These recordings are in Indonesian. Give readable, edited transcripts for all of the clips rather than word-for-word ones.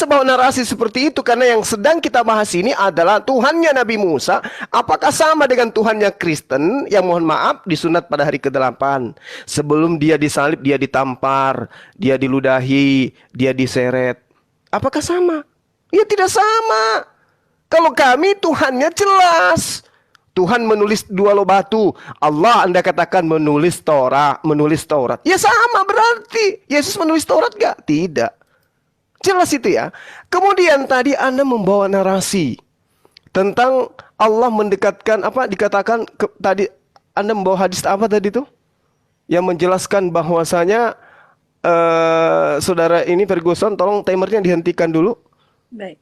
bisa bawa narasi seperti itu karena yang sedang kita bahas ini adalah Tuhannya Nabi Musa. Apakah sama dengan Tuhannya Kristen yang mohon maaf disunat pada hari ke-8? Sebelum dia disalib, dia ditampar, dia diludahi, dia diseret. Apakah sama? Ya tidak sama. Kalau kami Tuhannya jelas. Tuhan menulis dua loh batu. Allah Anda katakan menulis Torah, menulis Taurat. Ya sama berarti. Yesus menulis Taurat gak? Tidak. Jelas itu ya. Kemudian tadi Anda membawa narasi tentang Allah mendekatkan apa dikatakan tadi Anda membawa hadis apa tadi itu? Yang menjelaskan bahwasanya saudara ini Ferguson tolong timernya dihentikan dulu. Baik.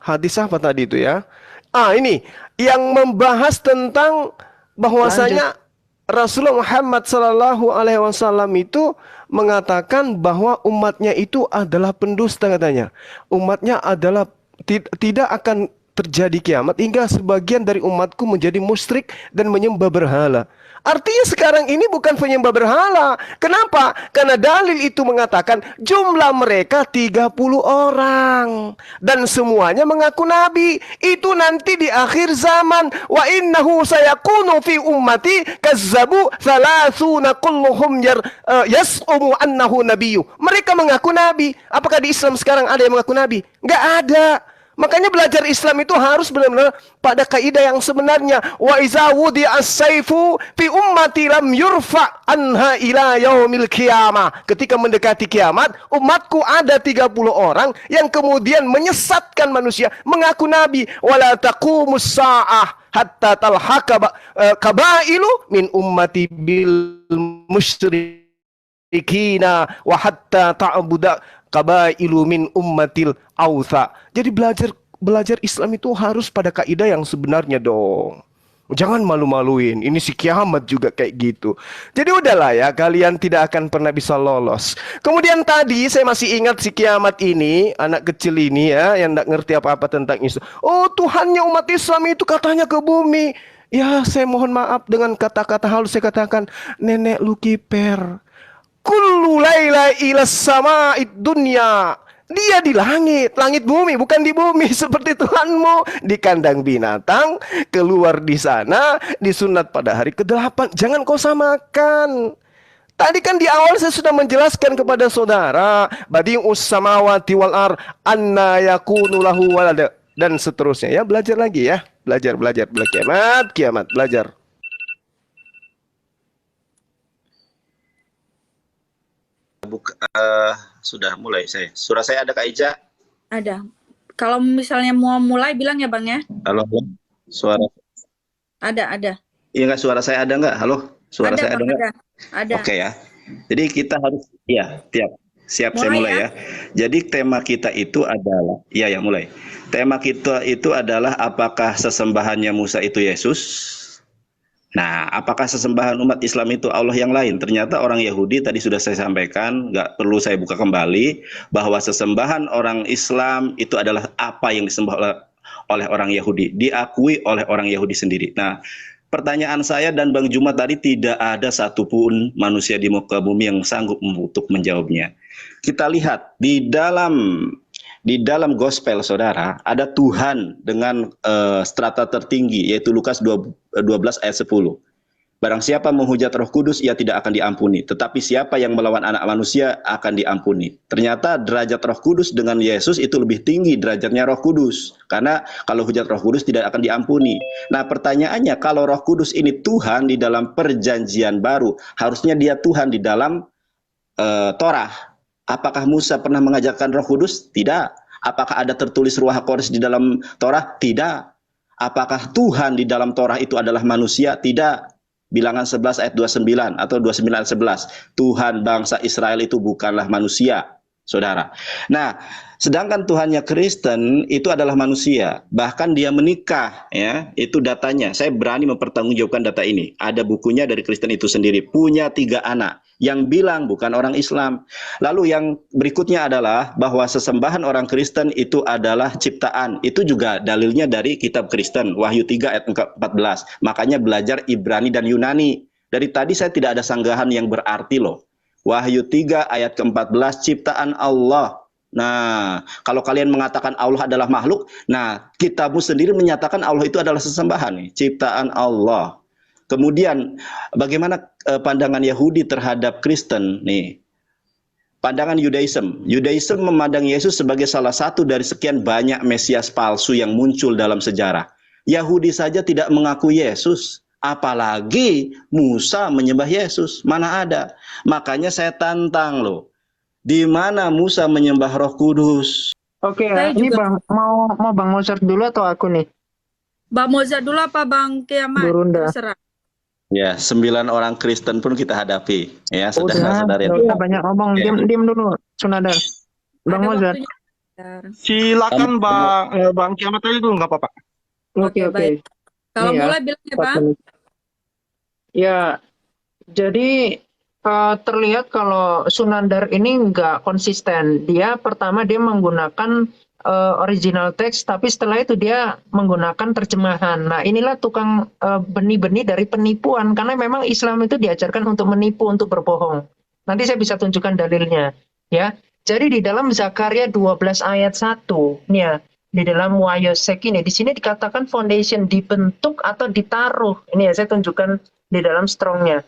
Hadis apa tadi itu ya? Ini yang membahas tentang bahwasanya Rasulullah Muhammad Sallallahu Alaihi Wasallam itu mengatakan bahwa umatnya itu adalah pendusta katanya. Umatnya adalah tidak akan terjadi kiamat hingga sebagian dari umatku menjadi musyrik dan menyembah berhala. Artinya sekarang ini bukan penyembah berhala. Kenapa? Karena dalil itu mengatakan jumlah mereka 30 orang. Dan semuanya mengaku nabi. Itu nanti di akhir zaman. Wa innahu sayakunu fi ummati kazzabu thalathuna kulluhum yas'umu annahu nabiyyu. Mereka mengaku nabi. Apakah di Islam sekarang ada yang mengaku nabi? Nggak ada. Makanya belajar Islam itu harus benar-benar pada kaidah yang sebenarnya. Wa iza wudi'a as-saifu fi ummati lam yurfa anha ila yaumil qiyamah. Ketika mendekati kiamat, umatku ada 30 orang yang kemudian menyesatkan manusia, mengaku nabi. Wala taqumus sa'ah hatta talhaqa qabailu min ummati bil musyrikina wa hatta ta'budu qabailu min ummatil autha. Jadi belajar Islam itu harus pada kaidah yang sebenarnya dong. Jangan malu-maluin. Ini si kiamat juga kayak gitu. Jadi udahlah ya, kalian tidak akan pernah bisa lolos. Kemudian tadi saya masih ingat si kiamat ini, anak kecil ini ya, yang tidak ngerti apa-apa tentang Islam. Oh, Tuhannya umat Islam itu katanya ke bumi. Ya, saya mohon maaf dengan kata-kata halus saya katakan, nenek lu kiper. Kullu laila ila sama'id dunya. Dia di langit, langit bumi, bukan di bumi seperti Tuhanmu. Di kandang binatang, keluar di sana, disunat pada hari ke-8. Jangan kau samakan. Tadi kan di awal saya sudah menjelaskan kepada saudara, badi'us samawati wal ar anna yakunu lahu walad dan seterusnya ya. Belajar lagi ya. Belajar kiamat, belajar. Sudah mulai saya. Suara saya ada Kak Ica? Ada. Kalau misalnya mau mulai bilang ya Bang ya. Halo, suara. Ada. Iya nggak, suara saya ada nggak? Halo, suara saya ada nggak? Ada. Oke ya. Jadi kita harus, ya, siap saya mulai ya. Jadi tema kita itu adalah, ya mulai. Tema kita itu adalah apakah sesembahannya Musa itu Yesus? Nah, apakah sesembahan umat Islam itu Allah yang lain? Ternyata orang Yahudi tadi sudah saya sampaikan, nggak perlu saya buka kembali, bahwa sesembahan orang Islam itu adalah apa yang disembah oleh orang Yahudi, diakui oleh orang Yahudi sendiri. Nah, pertanyaan saya dan Bang Juma tadi tidak ada satupun manusia di muka bumi yang sanggup untuk menjawabnya. Kita lihat di dalam gospel saudara ada Tuhan dengan strata tertinggi yaitu Lukas 12 ayat 10. Barang siapa menghujat Roh Kudus ia tidak akan diampuni, tetapi siapa yang melawan Anak Manusia akan diampuni. Ternyata derajat Roh Kudus dengan Yesus itu lebih tinggi derajatnya Roh Kudus. Karena kalau hujat Roh Kudus tidak akan diampuni. Nah, pertanyaannya kalau Roh Kudus ini Tuhan di dalam perjanjian baru, harusnya dia Tuhan di dalam Torah. Apakah Musa pernah mengajarkan Roh Kudus? Tidak. Apakah ada tertulis Ruach HaKodesh di dalam Torah? Tidak. Apakah Tuhan di dalam Torah itu adalah manusia? Tidak. Bilangan 11 ayat 29 atau 29 ayat 11. Tuhan bangsa Israel itu bukanlah manusia, saudara. Nah, sedangkan Tuhannya Kristen itu adalah manusia. Bahkan dia menikah, ya. Itu datanya. Saya berani mempertanggungjawabkan data ini. Ada bukunya dari Kristen itu sendiri. Punya 3 anak. Yang bilang bukan orang Islam. Lalu yang berikutnya adalah bahwa sesembahan orang Kristen itu adalah ciptaan. Itu juga dalilnya dari kitab Kristen, Wahyu 3 ayat 14. Makanya belajar Ibrani dan Yunani. Dari tadi saya tidak ada sanggahan yang berarti loh. Wahyu 3 ayat ke-14, ciptaan Allah. Nah, kalau kalian mengatakan Allah adalah makhluk, nah kitabmu sendiri menyatakan Allah itu adalah sesembahan nih, ciptaan Allah. Kemudian bagaimana pandangan Yahudi terhadap Kristen nih? Pandangan Yudaism. Yudaism memandang Yesus sebagai salah satu dari sekian banyak Mesias palsu yang muncul dalam sejarah. Yahudi saja tidak mengaku Yesus, apalagi Musa menyembah Yesus. Mana ada? Makanya saya tantang loh. Di mana Musa menyembah Roh Kudus? Oke Saya ya, ini juga. Bang, mau Bang Mozart dulu atau aku nih? Bang Mozart dulu apa Bang Kiamat? Burunda. Terserah. Ya, 9 orang Kristen pun kita hadapi. Ya, Udah, saudara-saudara nggak yang usah banyak ngomong. ya. Diam dulu, Sunadar. Bang Ada Mozart. waktunya. Bentar. Silakan Bang Kiamat aja dulu, nggak apa-apa. Oke. Baik. Kalau Ini ya, mulai bilang ya 4 Bang. menit. Ya, jadi terlihat kalau Sunandar ini nggak konsisten. Dia pertama dia menggunakan original text, tapi setelah itu dia menggunakan terjemahan. Nah, inilah tukang benih-benih dari penipuan, karena memang Islam itu diajarkan untuk menipu, untuk berbohong. Nanti saya bisa tunjukkan dalilnya. Ya, jadi di dalam Zakaria 12 ayat 1, nih ya, di dalam Wayosek ini, di sini dikatakan foundation dibentuk atau ditaruh. Ini ya, saya tunjukkan di dalam strongnya.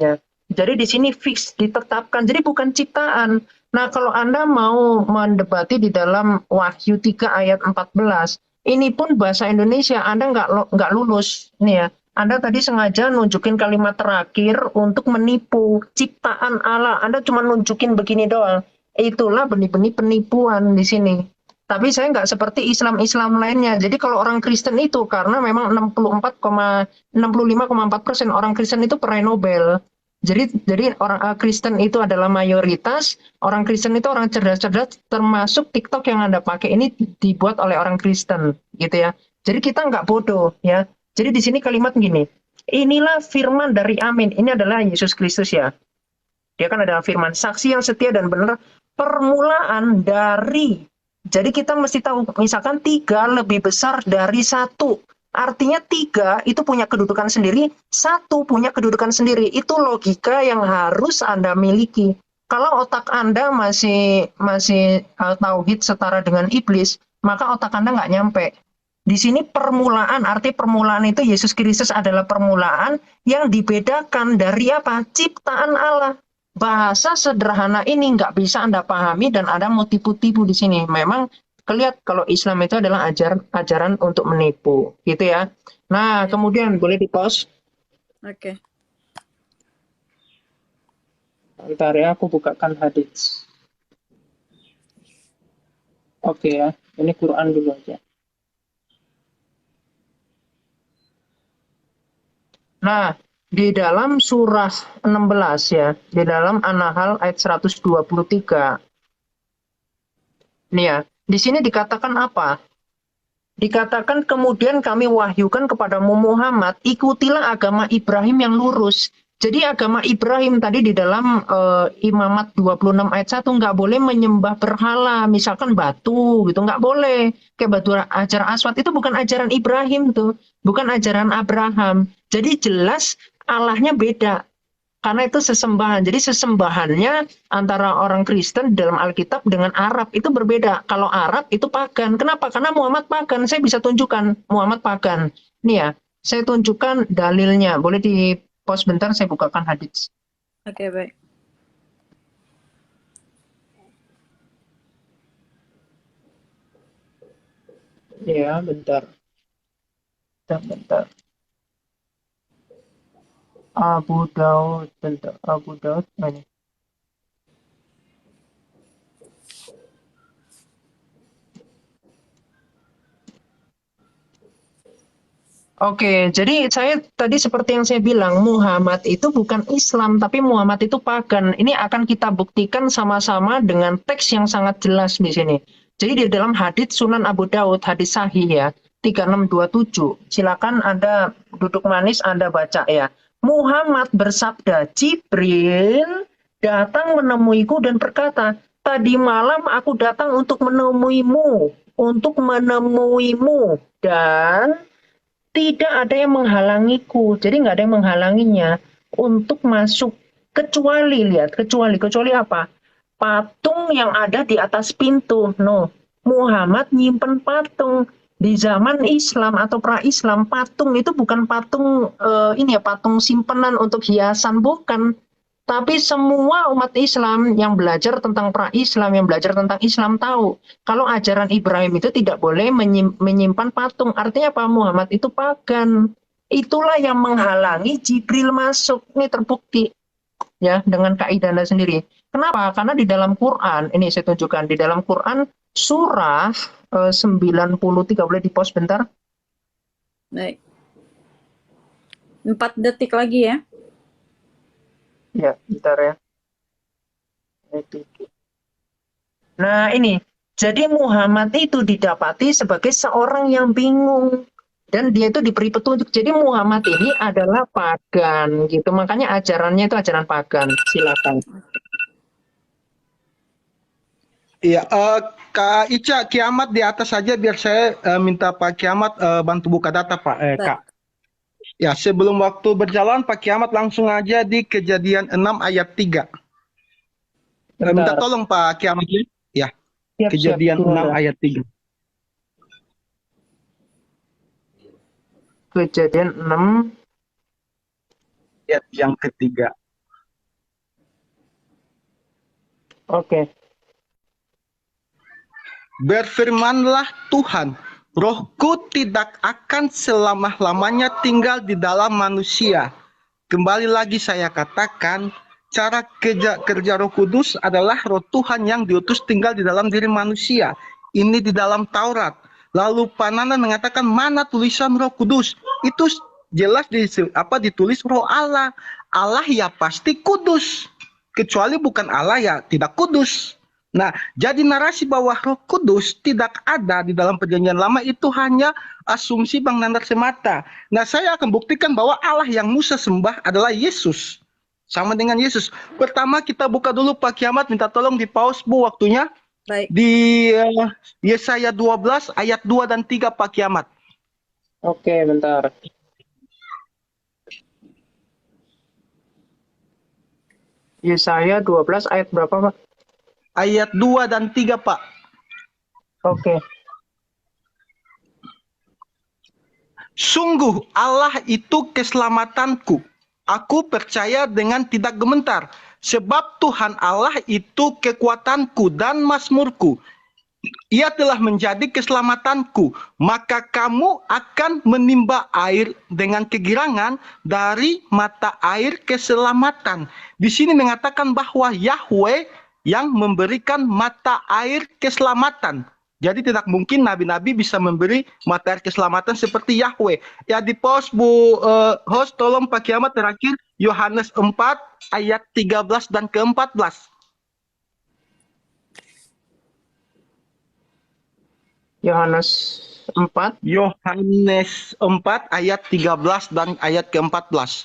Ya. Jadi di sini fix, ditetapkan. Jadi bukan ciptaan. Nah, kalau Anda mau mendebati di dalam Wahyu 3 ayat 14, ini pun bahasa Indonesia Anda nggak lulus. Nih ya, Anda tadi sengaja nunjukin kalimat terakhir untuk menipu. Ciptaan Allah, Anda cuma nunjukin begini doang. Itulah benih-benih penipuan di sini. Tapi saya nggak seperti Islam-Islam lainnya. Jadi kalau orang Kristen itu, karena memang 65,4% orang Kristen itu peraih Nobel. Jadi orang Kristen itu adalah mayoritas. Orang Kristen itu orang cerdas-cerdas, termasuk TikTok yang Anda pakai ini dibuat oleh orang Kristen, gitu ya. Jadi kita nggak bodoh, ya. Jadi di sini kalimat gini, inilah firman dari Amin. Ini adalah Yesus Kristus ya. Dia kan adalah firman, saksi yang setia dan benar, permulaan dari. Jadi kita mesti tahu, misalkan 3 lebih besar dari 1. Artinya 3 itu punya kedudukan sendiri, 1 punya kedudukan sendiri. Itu logika yang harus Anda miliki. Kalau otak Anda masih tauhid setara dengan iblis, maka otak Anda nggak nyampe. Di sini permulaan, arti permulaan itu Yesus Kristus adalah permulaan yang dibedakan dari apa? Ciptaan Allah. Bahasa sederhana ini nggak bisa Anda pahami dan Anda mau tipu-tipu di sini. Memang kelihatan kalau Islam itu adalah ajaran untuk menipu, gitu ya. Nah, kemudian boleh di-pause. Oke. Bentar ya, aku bukakan hadits. Oke ya, ini Quran dulu aja. Nah, di dalam surah 16 ya, di dalam An-Nahl ayat 123. Nih ya, di sini dikatakan apa? Dikatakan kemudian kami wahyukan kepadamu Muhammad, ikutilah agama Ibrahim yang lurus. Jadi agama Ibrahim tadi di dalam Imamat 26 ayat 1 nggak boleh menyembah berhala, misalkan batu gitu, nggak boleh. Kayak batu Hajar Aswad itu bukan ajaran Ibrahim tuh, bukan ajaran Abraham. Jadi jelas Allahnya beda. Karena itu sesembahan. Jadi sesembahannya antara orang Kristen dalam Alkitab dengan Arab itu berbeda. Kalau Arab itu pagan. Kenapa? Karena Muhammad pagan. Saya bisa tunjukkan Muhammad pagan. Nih ya, saya tunjukkan dalilnya. Boleh di pause bentar, saya bukakan hadits. Oke, baik. Ya, bentar. Bentar. Abu Daud, bentar. Abu Daud, ini. Oke, jadi saya tadi seperti yang saya bilang, Muhammad itu bukan Islam, tapi Muhammad itu pagan. Ini akan kita buktikan sama-sama dengan teks yang sangat jelas di sini. Jadi di dalam hadits Sunan Abu Daud, hadis sahih ya, 3627. Silakan Anda duduk manis, Anda baca ya. Muhammad bersabda, Jibril datang menemuiku dan berkata, tadi malam aku datang untuk menemuimu, dan tidak ada yang menghalangiku. Jadi nggak ada yang menghalanginya untuk masuk. Kecuali apa? patung yang ada di atas pintu. No, Muhammad nyimpen patung. Di zaman Islam atau pra-Islam, patung itu bukan patung ini ya, patung simpenan untuk hiasan, bukan. Tapi semua umat Islam yang belajar tentang pra-Islam, yang belajar tentang Islam tahu kalau ajaran Ibrahim itu tidak boleh menyimpan patung. Artinya apa? Muhammad itu pagan. Itulah yang menghalangi Jibril masuk. Ini terbukti ya dengan kaidah Anda sendiri. Kenapa? Karena di dalam Quran, ini saya tunjukkan, di dalam Quran surah 93, boleh di pause bentar? Baik. 4 detik lagi ya. Ya, bentar ya. Nah ini, jadi Muhammad itu didapati sebagai seorang yang bingung. Dan dia itu diberi petunjuk. Jadi Muhammad ini adalah pagan gitu. Makanya ajarannya itu ajaran pagan. Silakan. Iya, Kak Ica, kiamat di atas saja biar saya minta Pak Kiamat bantu buka data Pak, Kak. Ya, sebelum waktu berjalan Pak Kiamat langsung aja di Kejadian 6 ayat 3. Minta tolong Pak Kiamat ya. Siap, Kejadian siap, 6 ayat 3. Kejadian 6 Ayat yang ketiga. Oke. Berfirmanlah Tuhan, Rohku tidak akan selama-lamanya tinggal di dalam manusia. Kembali lagi saya katakan, cara kerja Roh Kudus adalah Roh Tuhan yang diutus tinggal di dalam diri manusia. Ini di dalam Taurat. Lalu Panana mengatakan mana tulisan Roh Kudus? Itu jelas ditulis Roh Allah. Allah ya pasti kudus. Kecuali bukan Allah ya tidak kudus. Nah, jadi narasi bahwa Roh Kudus tidak ada di dalam Perjanjian Lama itu hanya asumsi Bang Nandar semata. Nah, saya akan buktikan bahwa Allah yang Musa sembah adalah Yesus. Sama dengan Yesus. Pertama kita buka dulu Pak Kiamat, minta tolong di pause Bu waktunya. Baik. Di Yesaya 12 ayat 2 dan 3 Pak Kiamat. Oke, bentar. Yesaya 12 ayat berapa, Pak? Ayat 2 dan 3 Pak. Oke. Sungguh Allah itu keselamatanku. Aku percaya dengan tidak gemetar. Sebab Tuhan Allah itu kekuatanku dan mazmurku. Ia telah menjadi keselamatanku. Maka kamu akan menimba air dengan kegirangan dari mata air keselamatan. Di sini mengatakan bahwa Yahweh yang memberikan mata air keselamatan. Jadi tidak mungkin nabi-nabi bisa memberi mata air keselamatan seperti Yahweh. Ya di pause Bu host, tolong Pak Kiamat terakhir Yohanes 4 ayat 13 dan ke-14. Yohanes 4. Yohanes 4 ayat 13 dan ayat ke-14.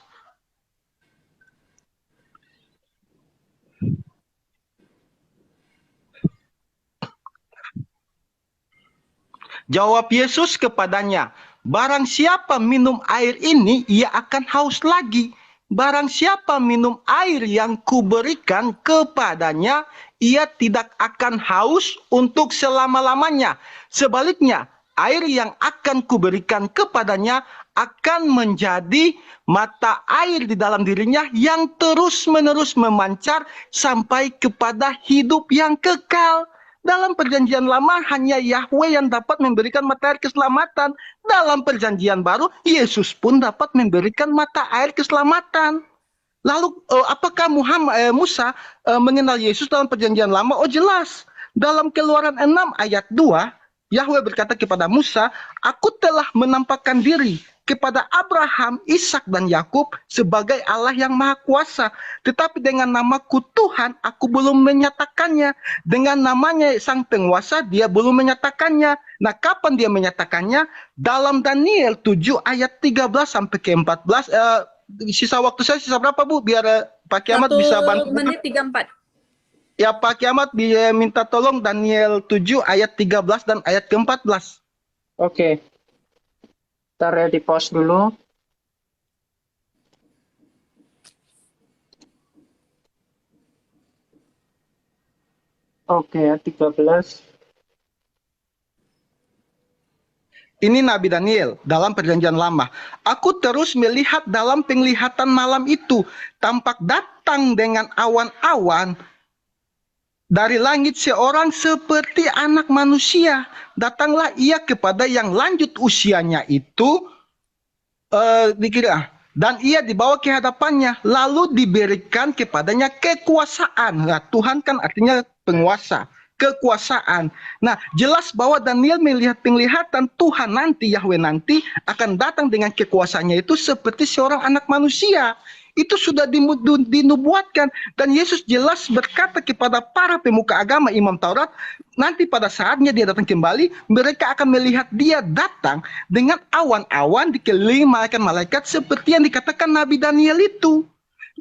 Jawab Yesus kepadanya, barang siapa minum air ini, ia akan haus lagi. Barang siapa minum air yang kuberikan kepadanya, ia tidak akan haus untuk selama-lamanya. Sebaliknya, air yang akan kuberikan kepadanya akan menjadi mata air di dalam dirinya yang terus-menerus memancar sampai kepada hidup yang kekal. Dalam Perjanjian Lama hanya Yahweh yang dapat memberikan mata air keselamatan. Dalam Perjanjian Baru, Yesus pun dapat memberikan mata air keselamatan. Lalu apakah Musa mengenal Yesus dalam Perjanjian Lama? Oh jelas. Dalam Keluaran 6 ayat 2, Yahweh berkata kepada Musa, aku telah menampakkan diri kepada Abraham, Ishak dan Yakub sebagai Allah yang Maha Kuasa. Tetapi dengan namaku Tuhan, aku belum menyatakannya. Dengan namanya Sang Penguasa, dia belum menyatakannya. Nah, kapan dia menyatakannya? Dalam Daniel 7 ayat 13 sampai ke 14. Sisa waktu saya sisa berapa Bu? Biar Pak Kiamat bisa bantu. 1 menit 34. Ya Pak Kiamat minta tolong Daniel 7 ayat 13 dan ayat ke-14. Oke. Ntar ya di pause dulu. Oke, ya, 13. Ini Nabi Daniel dalam perjanjian lama. Aku terus melihat dalam penglihatan malam itu, tampak datang dengan awan-awan dari langit seorang seperti anak manusia. Datanglah ia kepada yang lanjut usianya itu, dan ia dibawa ke hadapannya, lalu diberikan kepadanya kekuasaan. Nah, Tuhan kan artinya penguasa, kekuasaan. Nah, jelas bahwa Daniel melihat penglihatan Tuhan nanti, Yahweh nanti akan datang dengan kekuasaannya itu seperti seorang anak manusia. Itu sudah dinubuatkan, dan Yesus jelas berkata kepada para pemuka agama, imam Taurat, nanti pada saatnya dia datang kembali, mereka akan melihat dia datang dengan awan-awan dikelilingi malaikat-malaikat seperti yang dikatakan Nabi Daniel itu.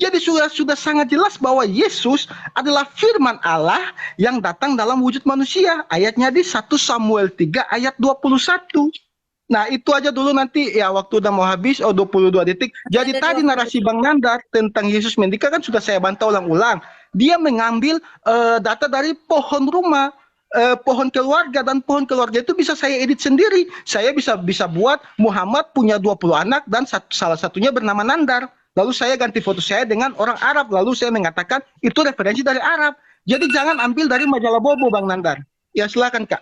Jadi sudah sangat jelas bahwa Yesus adalah firman Allah yang datang dalam wujud manusia. Ayatnya di 1 Samuel 3 ayat 21. Nah, itu aja dulu, nanti ya waktu udah mau habis, 22 detik. Jadi Ada tadi 20 narasi Bang Nanda tentang Yesus mendika kan sudah saya bantah ulang-ulang. Dia mengambil data dari pohon rumah, pohon keluarga, dan pohon keluarga itu bisa saya edit sendiri. Saya bisa buat Muhammad punya 20 anak dan salah satunya bernama Nandar. Lalu saya ganti foto saya dengan orang Arab, lalu saya mengatakan itu referensi dari Arab. Jadi jangan ambil dari majalah Bobo, Bang Nandar. Ya silakan, Kak.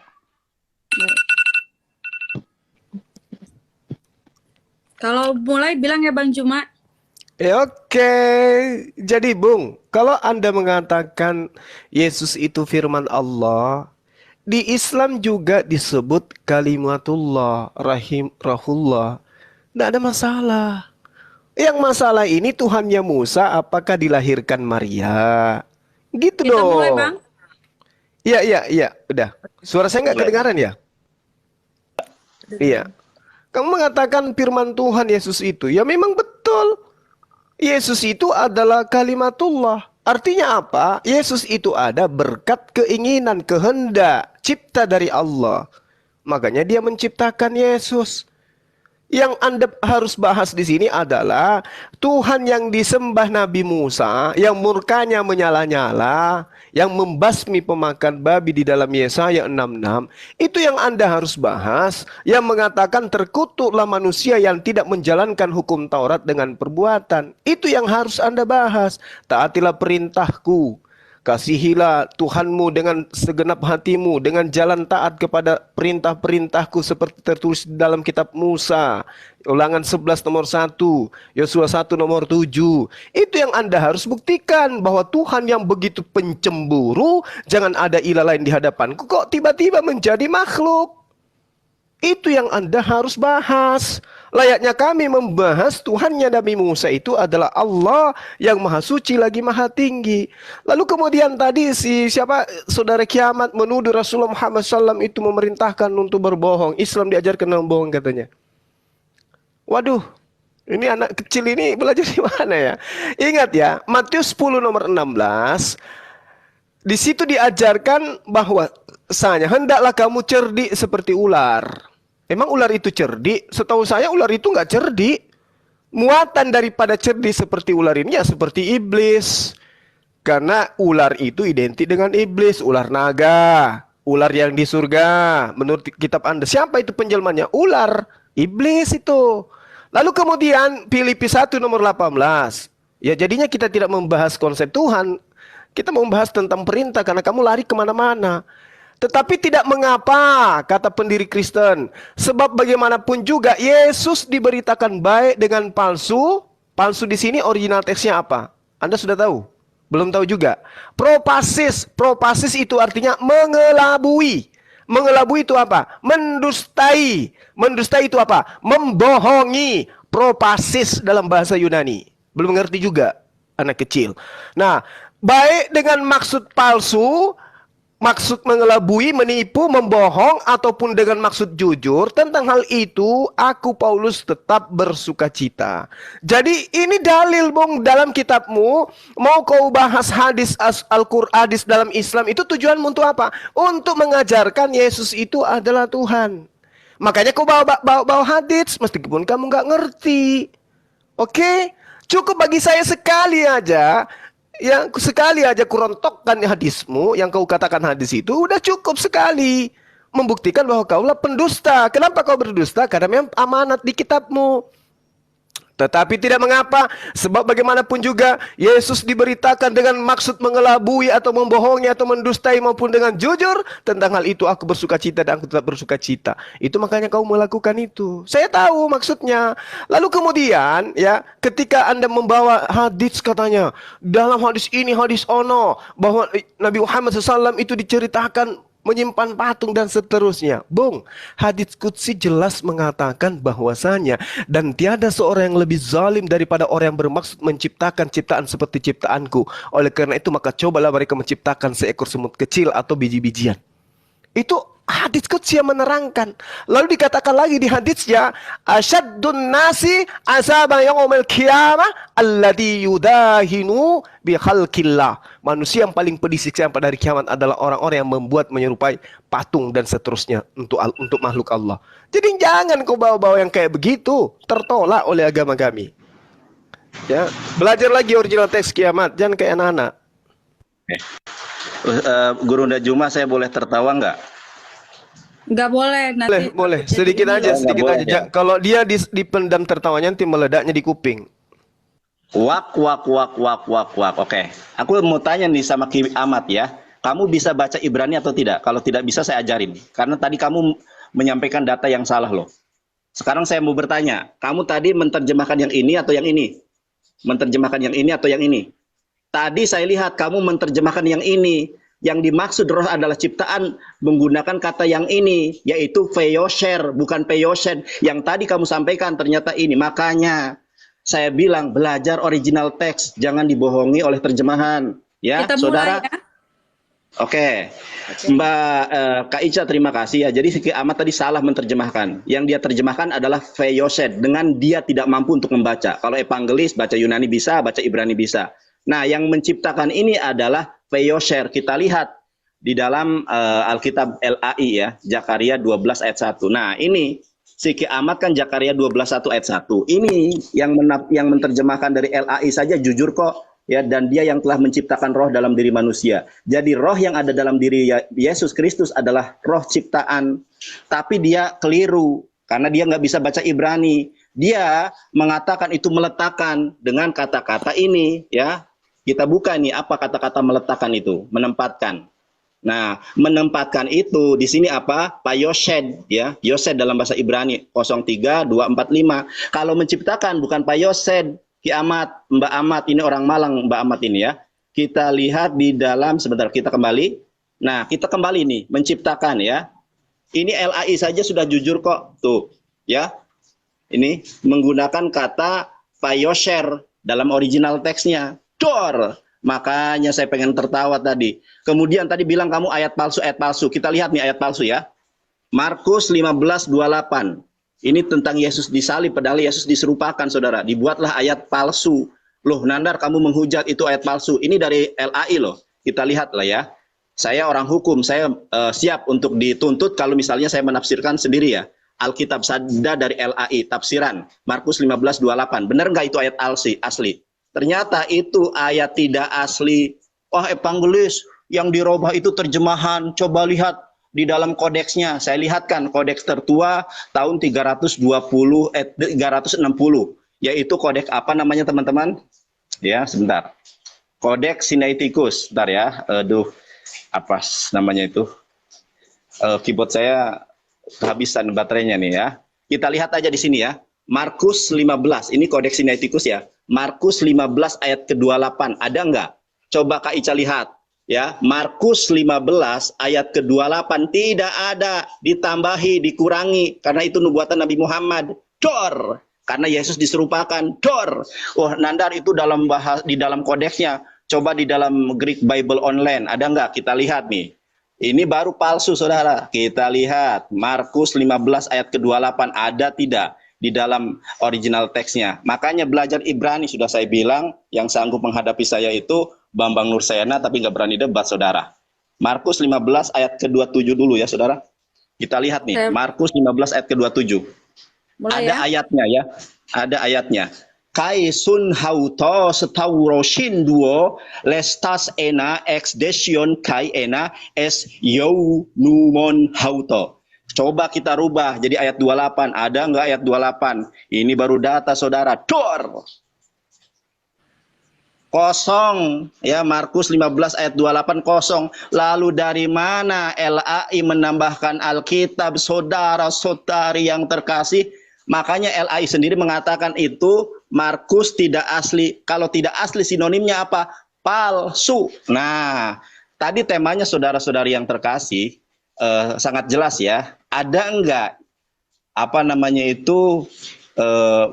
Kalau mulai bilang ya Bang Juma. Ya, oke. Jadi Bung, kalau Anda mengatakan Yesus itu firman Allah, di Islam juga disebut kalimatullah, rahullah. Tidak ada masalah. Yang masalah ini Tuhannya Musa apakah dilahirkan Maria? Gitu Kita mulai dong. Bang. Iya. Udah. Suara saya nggak Mulai. kedengaran ya? Iya. Kamu mengatakan firman Tuhan Yesus itu, ya memang betul. Yesus itu adalah kalimatullah. Artinya apa? Yesus itu ada berkat keinginan, kehendak, cipta dari Allah. Makanya dia menciptakan Yesus. Yang Anda harus bahas di sini adalah Tuhan yang disembah Nabi Musa, yang murkanya menyala-nyala, yang membasmi pemakan babi di dalam Yesaya 66. Itu yang Anda harus bahas, yang mengatakan terkutuklah manusia yang tidak menjalankan hukum Taurat dengan perbuatan. Itu yang harus Anda bahas. Taatilah perintahku. Kasihilah Tuhanmu dengan segenap hatimu, dengan jalan taat kepada perintah-perintahku seperti tertulis dalam kitab Musa. Ulangan 11 nomor 1, Yosua 1 nomor 7. Itu yang Anda harus buktikan, bahwa Tuhan yang begitu pencemburu, jangan ada ilah lain di hadapanku, kok tiba-tiba menjadi makhluk. Itu yang Anda harus bahas. Layaknya kami membahas Tuhannya Nabi Musa itu adalah Allah yang maha suci lagi maha tinggi. Lalu kemudian tadi saudara kiamat menuduh Rasulullah Muhammad SAW itu memerintahkan untuk berbohong. Islam diajarkan membohong katanya. Waduh, ini anak kecil ini belajar di mana ya? Ingat ya, Matius 10 nomor 16. Di situ diajarkan bahwa hendaklah kamu cerdik seperti ular. Emang ular itu cerdik? Setahu saya ular itu nggak cerdik. Muatan daripada cerdik seperti ular ini ya seperti iblis. Karena ular itu identik dengan iblis, ular naga, ular yang di surga. Menurut kitab Anda, siapa itu penjelmanya? Ular, iblis itu. Lalu kemudian Filipi 1 nomor 18. Ya jadinya kita tidak membahas konsep Tuhan. Kita membahas tentang perintah karena kamu lari kemana-mana. Tetapi tidak mengapa, kata pendiri Kristen. Sebab bagaimanapun juga Yesus diberitakan baik dengan palsu. Palsu di sini original teksnya apa? Anda sudah tahu? Belum tahu juga. Propasis. Propasis itu artinya mengelabui. Mengelabui itu apa? Mendustai. Mendustai itu apa? Membohongi. Propasis dalam bahasa Yunani. Belum ngerti juga anak kecil. Nah, baik dengan maksud palsu, maksud mengelabui, menipu, membohong, ataupun dengan maksud jujur. Tentang hal itu, aku Paulus tetap bersuka cita. Jadi ini dalil Bung dalam kitabmu. Mau kau bahas hadis Al-Quran, hadis dalam Islam, itu tujuanmu untuk apa? Untuk mengajarkan Yesus itu adalah Tuhan. Makanya kau bawa hadis, meskipun kamu nggak ngerti. Oke? Cukup bagi saya sekali aja. yang sekali aja kurontokkan hadismu, yang kau katakan hadis itu udah cukup sekali membuktikan bahwa kaulah pendusta. Kenapa kau berdusta? Karena memang amanat di kitabmu. Tetapi tidak mengapa, sebab bagaimanapun juga Yesus diberitakan dengan maksud mengelabui atau membohongi atau mendustai maupun dengan jujur. Tentang hal itu aku bersuka cita dan aku tetap bersuka cita. Itu makanya kau melakukan itu. Saya tahu maksudnya. Lalu kemudian ya, ketika Anda membawa hadis katanya, dalam hadis ini hadis ono, bahwa Nabi Muhammad SAW itu diceritakan menyimpan patung dan seterusnya. Bung, hadits qudsi jelas mengatakan bahwasanya dan tiada seorang yang lebih zalim daripada orang yang bermaksud menciptakan ciptaan seperti ciptaanku. Oleh karena itu maka cobalah mereka menciptakan seekor semut kecil atau biji-bijian. Itu hadits qudsi yang menerangkan. Lalu dikatakan lagi di haditsnya, asyaddun nasi azaban yaumil qiyamah alladhi yudahinu bi khalqillah. Manusia yang paling pedih siksaan pada hari kiamat adalah orang-orang yang membuat menyerupai patung dan seterusnya untuk makhluk Allah. Jadi jangan kau bawa-bawa yang kayak begitu, tertolak oleh agama kami. Ya, belajar lagi original teks kiamat, jangan kayak anak-anak. Guru Nda Juma, saya boleh tertawa nggak? Nggak boleh nanti. Boleh. Sedikit Jadi aja, ini sedikit boleh, aja. ya. Kalau dia dipendam tertawanya nanti meledaknya di kuping. Wak. Oke. Aku mau tanya nih sama Ki Ahmad ya. Kamu bisa baca Ibrani atau tidak? Kalau tidak bisa saya ajarin. Karena tadi kamu menyampaikan data yang salah loh. Sekarang saya mau bertanya. Kamu tadi menerjemahkan yang ini atau yang ini? Menerjemahkan yang ini atau yang ini? Tadi saya lihat kamu menerjemahkan yang ini. Yang dimaksud roh adalah ciptaan menggunakan kata yang ini, yaitu Feyosher, bukan Peyoshen. Yang tadi kamu sampaikan ternyata ini. Makanya saya bilang belajar original teks, jangan dibohongi oleh terjemahan. Ya, Kita saudara. mulai ya. Oke. Mbak Kak Ica, terima kasih ya. Jadi Ki Ahmad tadi salah menerjemahkan. Yang dia terjemahkan adalah Feyoshed, dengan dia tidak mampu untuk membaca. Kalau evangelis baca Yunani bisa, baca Ibrani bisa. Nah, yang menciptakan ini adalah Feyosher. Kita lihat di dalam Alkitab LAI ya, Zakaria 12 ayat 1. Nah, ini si Ki Ahmad kan Zakaria 12:1 ayat 1. Ini yang menerjemahkan dari LAI saja jujur kok ya, dan dia yang telah menciptakan roh dalam diri manusia. Jadi roh yang ada dalam diri Yesus Kristus adalah roh ciptaan. Tapi dia keliru karena dia nggak bisa baca Ibrani. Dia mengatakan itu meletakkan dengan kata-kata ini ya. Kita buka nih apa kata-kata meletakkan itu, menempatkan. Nah, menempatkan itu di sini apa? Payoshed ya. Yosed dalam bahasa Ibrani 03245. Kalau menciptakan bukan payoshed. Ki Ahmad, Mbak Ahmad ini orang Malang, Mbak Ahmad ini ya. Kita lihat di dalam, sebentar kita kembali. Nah, kita kembali nih menciptakan ya. Ini LAI saja sudah jujur kok. Tuh, ya. Ini menggunakan kata payosher dalam original teksnya. Dor. Makanya saya pengen tertawa tadi. Kemudian tadi bilang kamu ayat palsu. Kita lihat nih ayat palsu ya. Markus 15:28. Ini tentang Yesus disalib, padahal Yesus diserupakan, saudara. Dibuatlah ayat palsu. Loh, Nandar, kamu menghujat itu ayat palsu. Ini dari LAI loh. Kita lihat lah ya. Saya orang hukum, saya siap untuk dituntut kalau misalnya saya menafsirkan sendiri ya. Alkitab Sabda dari LAI, tafsiran. Markus 15:28. Benar nggak itu ayat asli? Ternyata itu ayat tidak asli. Wah, evangelis yang dirubah itu terjemahan. Coba lihat di dalam kodeksnya. Saya lihatkan kodeks tertua tahun 360, yaitu kodeks apa namanya teman-teman? Ya, sebentar. Kodeks Sinaiticus. Bentar ya. Aduh, apa namanya itu? Keyboard saya kehabisan baterainya nih ya. Kita lihat aja di sini ya. Markus 15, ini kodeks Sinaiticus ya. Markus 15 ayat ke-28, ada nggak? Coba Kak Ica lihat. Ya, Markus 15 ayat ke-28 tidak ada, ditambahi, dikurangi karena itu nubuatan Nabi Muhammad. Dor, karena Yesus diserupakan. Dor. Wah, Nandar itu di dalam kodeksnya. Coba di dalam Greek Bible Online, ada nggak? Kita lihat nih. Ini baru palsu, saudara. Kita lihat Markus 15 ayat ke-28 ada tidak di dalam original teksnya. Makanya belajar Ibrani sudah saya bilang, yang sanggup menghadapi saya itu Bambang Nursena, tapi nggak berani debat, saudara. Markus 15 ayat ke-27 dulu ya, saudara. Kita lihat nih, Markus 15 ayat ke-27. Mulai Ada ya. ayatnya ya. Ada ayatnya. kai sun hauto setauroshin duo lestas ena ex desion kai ena es yau numon hauto. Coba kita rubah jadi ayat 28. Ada nggak ayat 28? Ini baru data saudara. Dor. Kosong, ya, Markus 15 ayat 28 kosong. Lalu dari mana LAI menambahkan Alkitab, saudara-saudari yang terkasih? Makanya LAI sendiri mengatakan itu Markus tidak asli. Kalau tidak asli sinonimnya apa? Palsu. Nah, tadi temanya saudara-saudari yang terkasih sangat jelas ya. Ada enggak apa namanya itu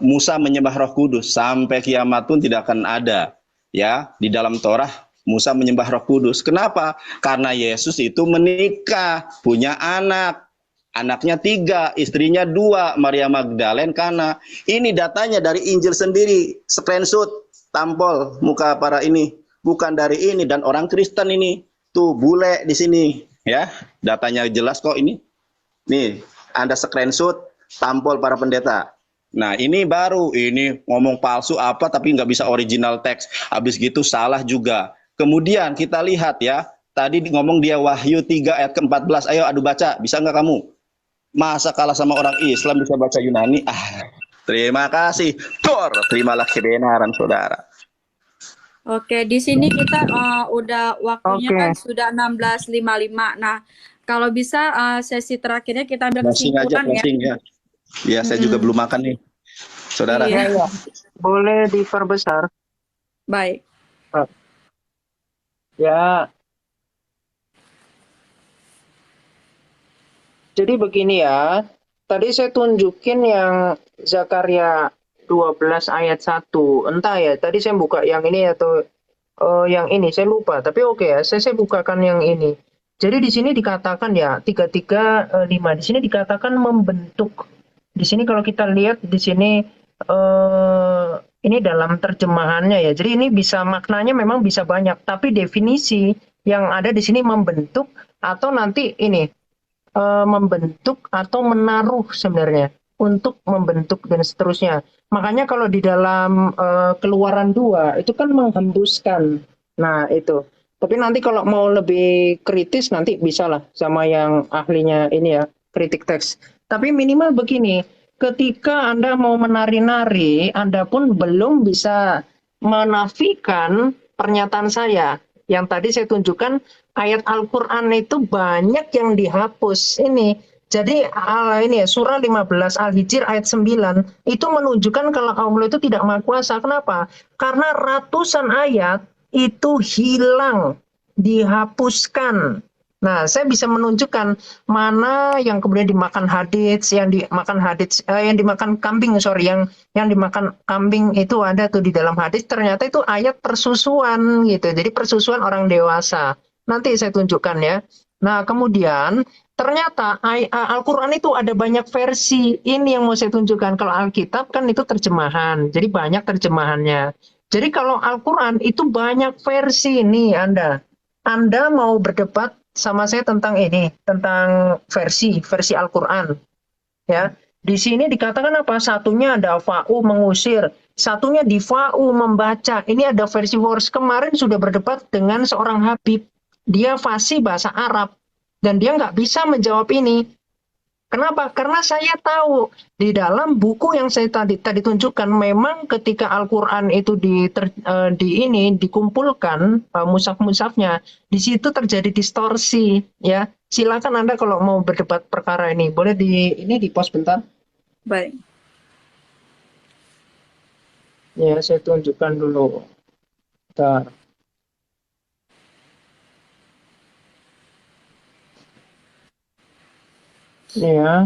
Musa menyembah Roh Kudus? Sampai kiamat pun tidak akan ada. Ya, di dalam Torah Musa menyembah Roh Kudus. Kenapa? Karena Yesus itu menikah, punya anak. Anaknya 3, istrinya 2, Maria Magdalene, Kana. Ini datanya dari Injil sendiri, screenshot, tampol muka para ini. Bukan dari ini, dan orang Kristen ini. Tuh, bule di sini. Ya, datanya jelas kok ini. Nih, Anda screenshot, tampol para pendeta. Nah, ini baru, ini ngomong palsu apa tapi nggak bisa original teks. Habis gitu salah juga. Kemudian kita lihat ya, tadi ngomong dia Wahyu 3 ayat ke-14. Ayo adu baca, bisa nggak kamu? Masa kalah sama orang Islam bisa baca Yunani? Terima kasih. Tor, terimalah kebenaran saudara. Oke, di sini kita udah waktunya Oke. kan sudah 16.55. Nah, kalau bisa sesi terakhirnya kita ambil Closing aja, kesimpulan ya. closing ya. Ya, saya juga belum makan nih. Saudara. Iya. Ya, ya. Boleh diperbesar. Baik. Ya. Jadi begini ya. Tadi saya tunjukin yang Zakaria 12 ayat 1. Entah ya, tadi saya buka yang ini atau yang ini, saya lupa. Tapi oke ya, saya bukakan yang ini. Jadi di sini dikatakan ya, 335. Di sini dikatakan membentuk. Di sini kalau kita lihat di sini ini dalam terjemahannya ya. Jadi ini bisa maknanya memang bisa banyak, tapi definisi yang ada di sini membentuk atau nanti ini membentuk atau menaruh sebenarnya untuk membentuk dan seterusnya. Makanya kalau di dalam Keluaran 2 itu kan menghembuskan. Nah, itu. Tapi nanti kalau mau lebih kritis nanti bisalah sama yang ahlinya ini ya, kritik teks. Tapi minimal begini, ketika Anda mau menari-nari, Anda pun belum bisa menafikan pernyataan saya. Yang tadi saya tunjukkan ayat Al-Quran itu banyak yang dihapus ini. Jadi ini ya, surah 15 Al-Hijr ayat 9 itu menunjukkan kalau Allah itu tidak maha kuasa. Kenapa? Karena ratusan ayat itu hilang, dihapuskan. Nah, saya bisa menunjukkan mana yang kemudian dimakan hadits, yang dimakan kambing, yang dimakan kambing itu ada tuh di dalam hadits. Ternyata itu ayat persusuan gitu. Jadi persusuan orang dewasa. Nanti saya tunjukkan ya. Nah, kemudian ternyata Al-Quran itu ada banyak versi. Ini yang mau saya tunjukkan. Kalau Alkitab kan itu terjemahan. Jadi banyak terjemahannya. Jadi kalau Al-Quran itu banyak versi nih Anda. Anda mau berdebat sama saya tentang ini, tentang versi Al-Quran. Ya, di sini dikatakan apa? Satunya ada fa'u mengusir, satunya di fa'u membaca. Ini ada versi kemarin sudah berdebat dengan seorang Habib. Dia fasih bahasa Arab dan dia nggak bisa menjawab ini. Kenapa? Karena saya tahu di dalam buku yang saya tadi tunjukkan memang ketika Al-Quran itu dikumpulkan mushaf-mushafnya, di situ terjadi distorsi ya. Silakan Anda kalau mau berdebat perkara ini, boleh di pause bentar. Baik. Ya, saya tunjukkan dulu. Bentar. Ya.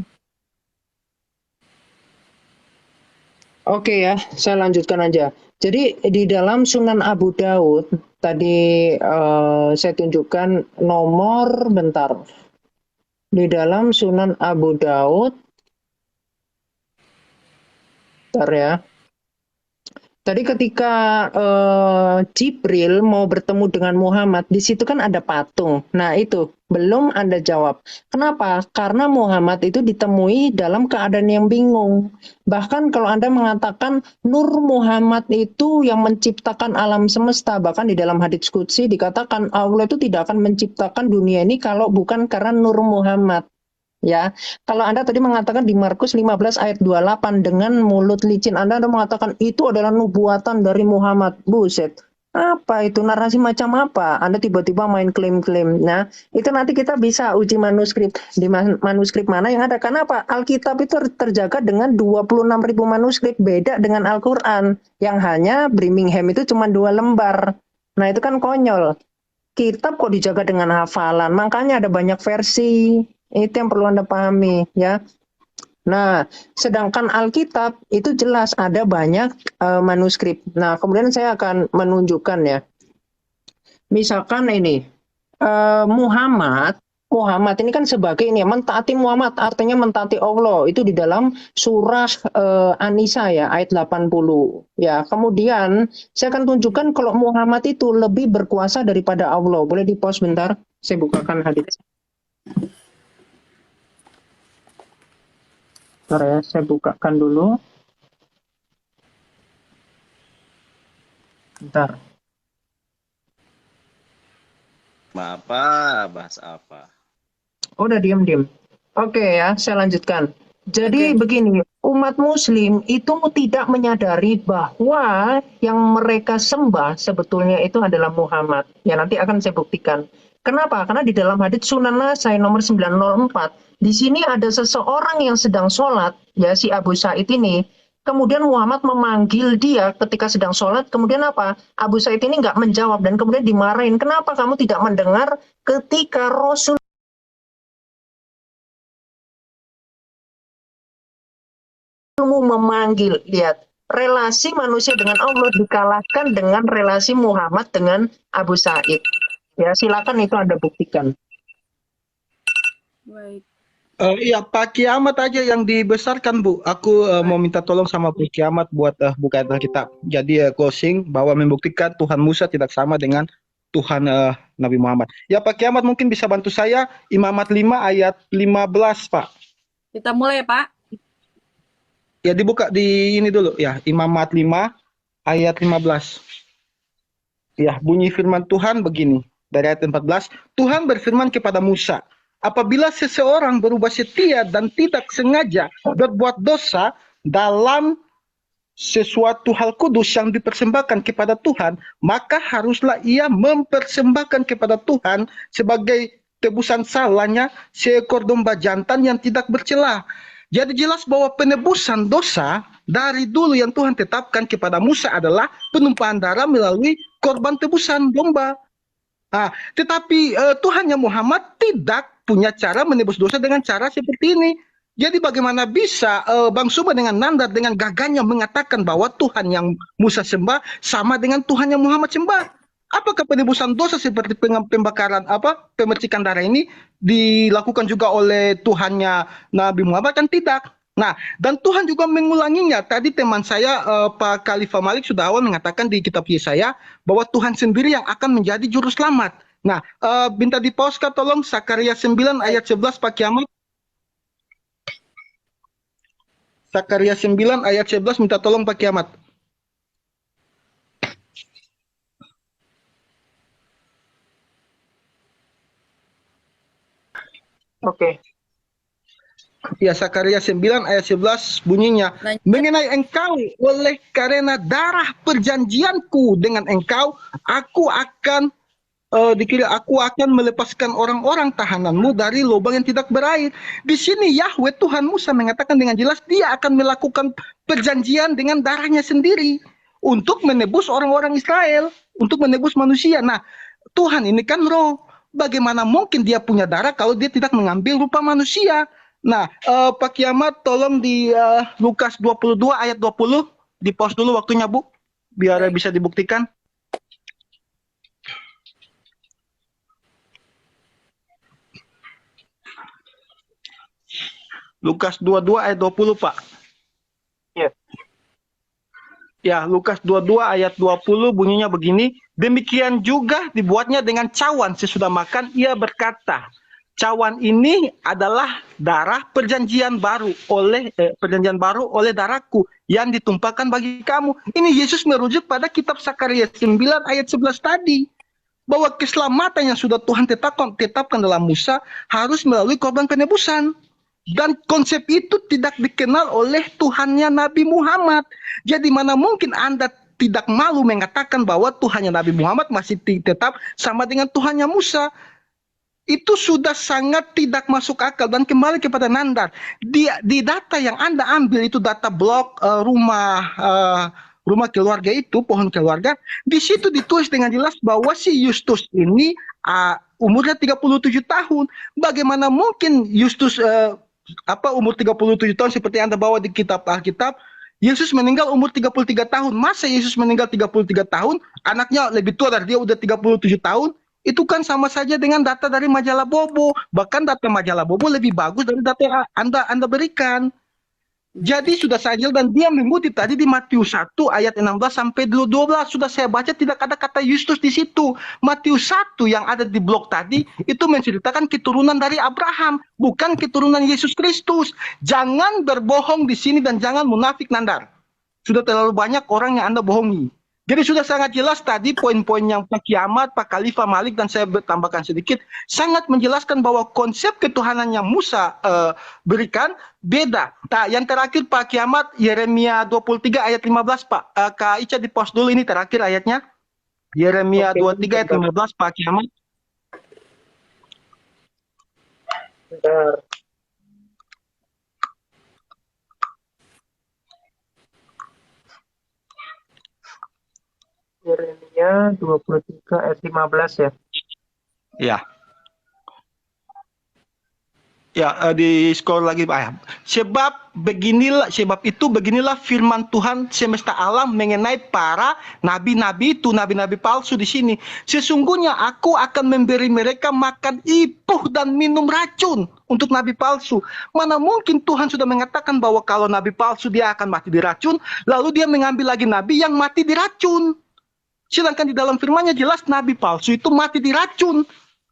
Oke ya, saya lanjutkan aja. Jadi di dalam Sunan Abu Daud tadi saya tunjukkan nomor bentar. Di dalam Sunan Abu Daud, bentar ya. Tadi ketika Jibril mau bertemu dengan Muhammad, di situ kan ada patung. Nah itu belum Anda jawab. Kenapa? Karena Muhammad itu ditemui dalam keadaan yang bingung. Bahkan kalau Anda mengatakan Nur Muhammad itu yang menciptakan alam semesta, bahkan di dalam hadits qudsi dikatakan Allah itu tidak akan menciptakan dunia ini kalau bukan karena Nur Muhammad. Ya, kalau Anda tadi mengatakan di Markus 15 ayat 28 dengan mulut licin Anda mengatakan itu adalah nubuatan dari Muhammad. Buset. Apa itu narasi macam apa? Anda tiba-tiba main klaim-klaim. Nah, itu nanti kita bisa uji manuskrip. Di manuskrip mana yang ada? Kenapa? Alkitab itu terjaga dengan 26.000 manuskrip. Beda dengan Al-Quran. Yang hanya Birmingham itu cuma 2 lembar. Nah, itu kan konyol. Kitab kok dijaga dengan hafalan. Makanya ada banyak versi. Itu yang perlu Anda pahami, ya. Nah, sedangkan Alkitab itu jelas ada banyak manuskrip. Nah, kemudian saya akan menunjukkan ya. Misalkan ini Muhammad ini kan sebagai ini mentaati Muhammad artinya mentaati Allah itu di dalam surah An-Nisa ya ayat 80 ya. Kemudian saya akan tunjukkan kalau Muhammad itu lebih berkuasa daripada Allah. Boleh di-pause bentar? Saya bukakan hadis. Bentar ya, saya bukakan dulu. Bentar. Apa? Bahas apa? Oh, udah diam-diam. Oke ya, saya lanjutkan. Jadi begini, umat muslim itu tidak menyadari bahwa yang mereka sembah sebetulnya itu adalah Muhammad. Ya nanti akan saya buktikan. Kenapa? Karena di dalam hadits Sunan Nasai nomor 904, di sini ada seseorang yang sedang sholat, ya si Abu Sa'id ini. Kemudian Muhammad memanggil dia ketika sedang sholat. Kemudian apa? Abu Sa'id ini nggak menjawab dan kemudian dimarahin. Kenapa kamu tidak mendengar ketika Rasul memanggil? Lihat, relasi manusia dengan Allah dikalahkan dengan relasi Muhammad dengan Abu Sa'id. Ya, silakan itu Anda buktikan. Baik. Iya, Pak Kiamat aja yang dibesarkan, Bu. Aku mau minta tolong sama Pak Kiamat buat buka Alkitab. Jadi closing bahwa membuktikan Tuhan Musa tidak sama dengan Tuhan Nabi Muhammad. Ya, Pak Kiamat mungkin bisa bantu saya Imamat 5 ayat 15, Pak. Kita mulai, Pak. Ya, dibuka di ini dulu ya, Imamat 5 ayat 15. Ya, bunyi firman Tuhan begini. Dari ayat 14, Tuhan berfirman kepada Musa, apabila seseorang berubah setia dan tidak sengaja berbuat dosa dalam sesuatu hal kudus yang dipersembahkan kepada Tuhan, maka haruslah ia mempersembahkan kepada Tuhan sebagai tebusan salahnya seekor domba jantan yang tidak bercela. Jadi jelas bahwa penebusan dosa dari dulu yang Tuhan tetapkan kepada Musa adalah penumpahan darah melalui korban tebusan domba. Nah, tetapi Tuhannya Muhammad tidak punya cara menebus dosa dengan cara seperti ini. Jadi bagaimana bisa Bang Suba dengan nandar, dengan gagahnya mengatakan bahwa Tuhan yang Musa sembah sama dengan Tuhan yang Muhammad sembah? Apakah penebusan dosa seperti pembakaran pemercikan darah ini dilakukan juga oleh Tuhannya Nabi Muhammad? Kan tidak. Nah, dan Tuhan juga mengulanginya. Tadi teman saya Pak Khalifah Malik sudah awal mengatakan di kitab Yesaya bahwa Tuhan sendiri yang akan menjadi juru selamat. Nah, minta di-pause tolong Sakaria 9 ayat 11 Pak Kiamat. Sakaria 9 ayat 11 minta tolong Pak Kiamat. Oke. Ya, Sakaria 9 ayat 11 bunyinya, mengenai engkau, oleh karena darah perjanjianku dengan engkau, aku akan aku akan melepaskan orang-orang tahananmu dari lubang yang tidak berair. Di sini Yahweh Tuhan Musa mengatakan dengan jelas dia akan melakukan perjanjian dengan darahnya sendiri untuk menebus orang-orang Israel, untuk menebus manusia. Nah, Tuhan ini kan roh. Bagaimana mungkin dia punya darah kalau dia tidak mengambil rupa manusia? Nah, Pak Kiamat tolong di Lukas 22 ayat 20 di-pause dulu waktunya, Bu, biar bisa dibuktikan. Lukas 22 ayat 20, Pak. Ya. Ya, Lukas 22 ayat 20 bunyinya begini, demikian juga dibuatnya dengan cawan sesudah makan, ia berkata, cawan ini adalah darah perjanjian baru oleh darahku yang ditumpahkan bagi kamu. Ini Yesus merujuk pada kitab Sakaria 9 ayat 11 tadi, bahwa keselamatan yang sudah Tuhan tetapkan dalam Musa harus melalui korban penebusan. Dan konsep itu tidak dikenal oleh Tuhannya Nabi Muhammad. Jadi mana mungkin Anda tidak malu mengatakan bahwa Tuhannya Nabi Muhammad masih tetap sama dengan Tuhannya Musa. Itu sudah sangat tidak masuk akal. Dan kembali kepada Nandar, di data yang Anda ambil itu data blog rumah keluarga itu, pohon keluarga, di situ ditulis dengan jelas bahwa si Justus ini umurnya 37 tahun. Bagaimana mungkin Justus umur 37 tahun seperti Anda bawa di kitab Alkitab, Yesus meninggal umur 33 tahun. Masa Yesus meninggal 33 tahun, anaknya lebih tua dari dia udah 37 tahun? Itu kan sama saja dengan data dari majalah Bobo. Bahkan data majalah Bobo lebih bagus dari data yang Anda berikan. Jadi sudah saja, dan dia mengutip tadi di Matius 1 ayat 16 sampai 12. Sudah saya baca tidak ada kata Justus di situ. Matius 1 yang ada di blog tadi itu menceritakan keturunan dari Abraham, bukan keturunan Yesus Kristus. Jangan berbohong di sini dan jangan munafik, Nandar. Sudah terlalu banyak orang yang Anda bohongi. Jadi sudah sangat jelas tadi poin-poin yang Pak Kiamat, Pak Khalifah Malik, dan saya tambahkan sedikit, sangat menjelaskan bahwa konsep ketuhanan yang Musa berikan beda. Nah, yang terakhir Pak Kiamat, Yeremia 23 ayat 15, Pak. Kak Ica di post dulu ini terakhir ayatnya. Yeremia 23 ayat 15, Pak Kiamat. Bentar. Yeremia 23 ayat 15 ya. Ya. Ya, di scroll lagi Pak. Sebab itu beginilah firman Tuhan semesta alam mengenai para nabi-nabi itu, nabi-nabi palsu di sini. Sesungguhnya aku akan memberi mereka makan ipuh dan minum racun untuk nabi palsu. Mana mungkin Tuhan sudah mengatakan bahwa kalau nabi palsu dia akan mati diracun, lalu dia mengambil lagi nabi yang mati diracun. Sedangkan di dalam firman-Nya jelas nabi palsu itu mati diracun.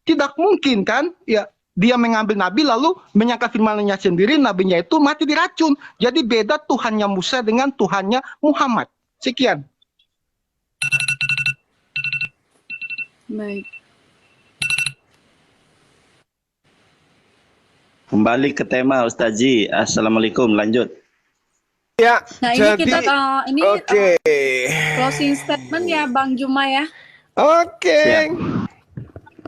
Tidak mungkin kan? Ya, dia mengambil nabi lalu menyangka firman-Nya sendiri nabinya itu mati diracun. Jadi beda Tuhannya Musa dengan Tuhannya Muhammad. Sekian. Baik. Kembali ke tema Ustazi. Assalamualaikum, lanjut. Ya, Nah, ini jadi kita oke. closing statement ya Bang Juma ya. Oke. Siap.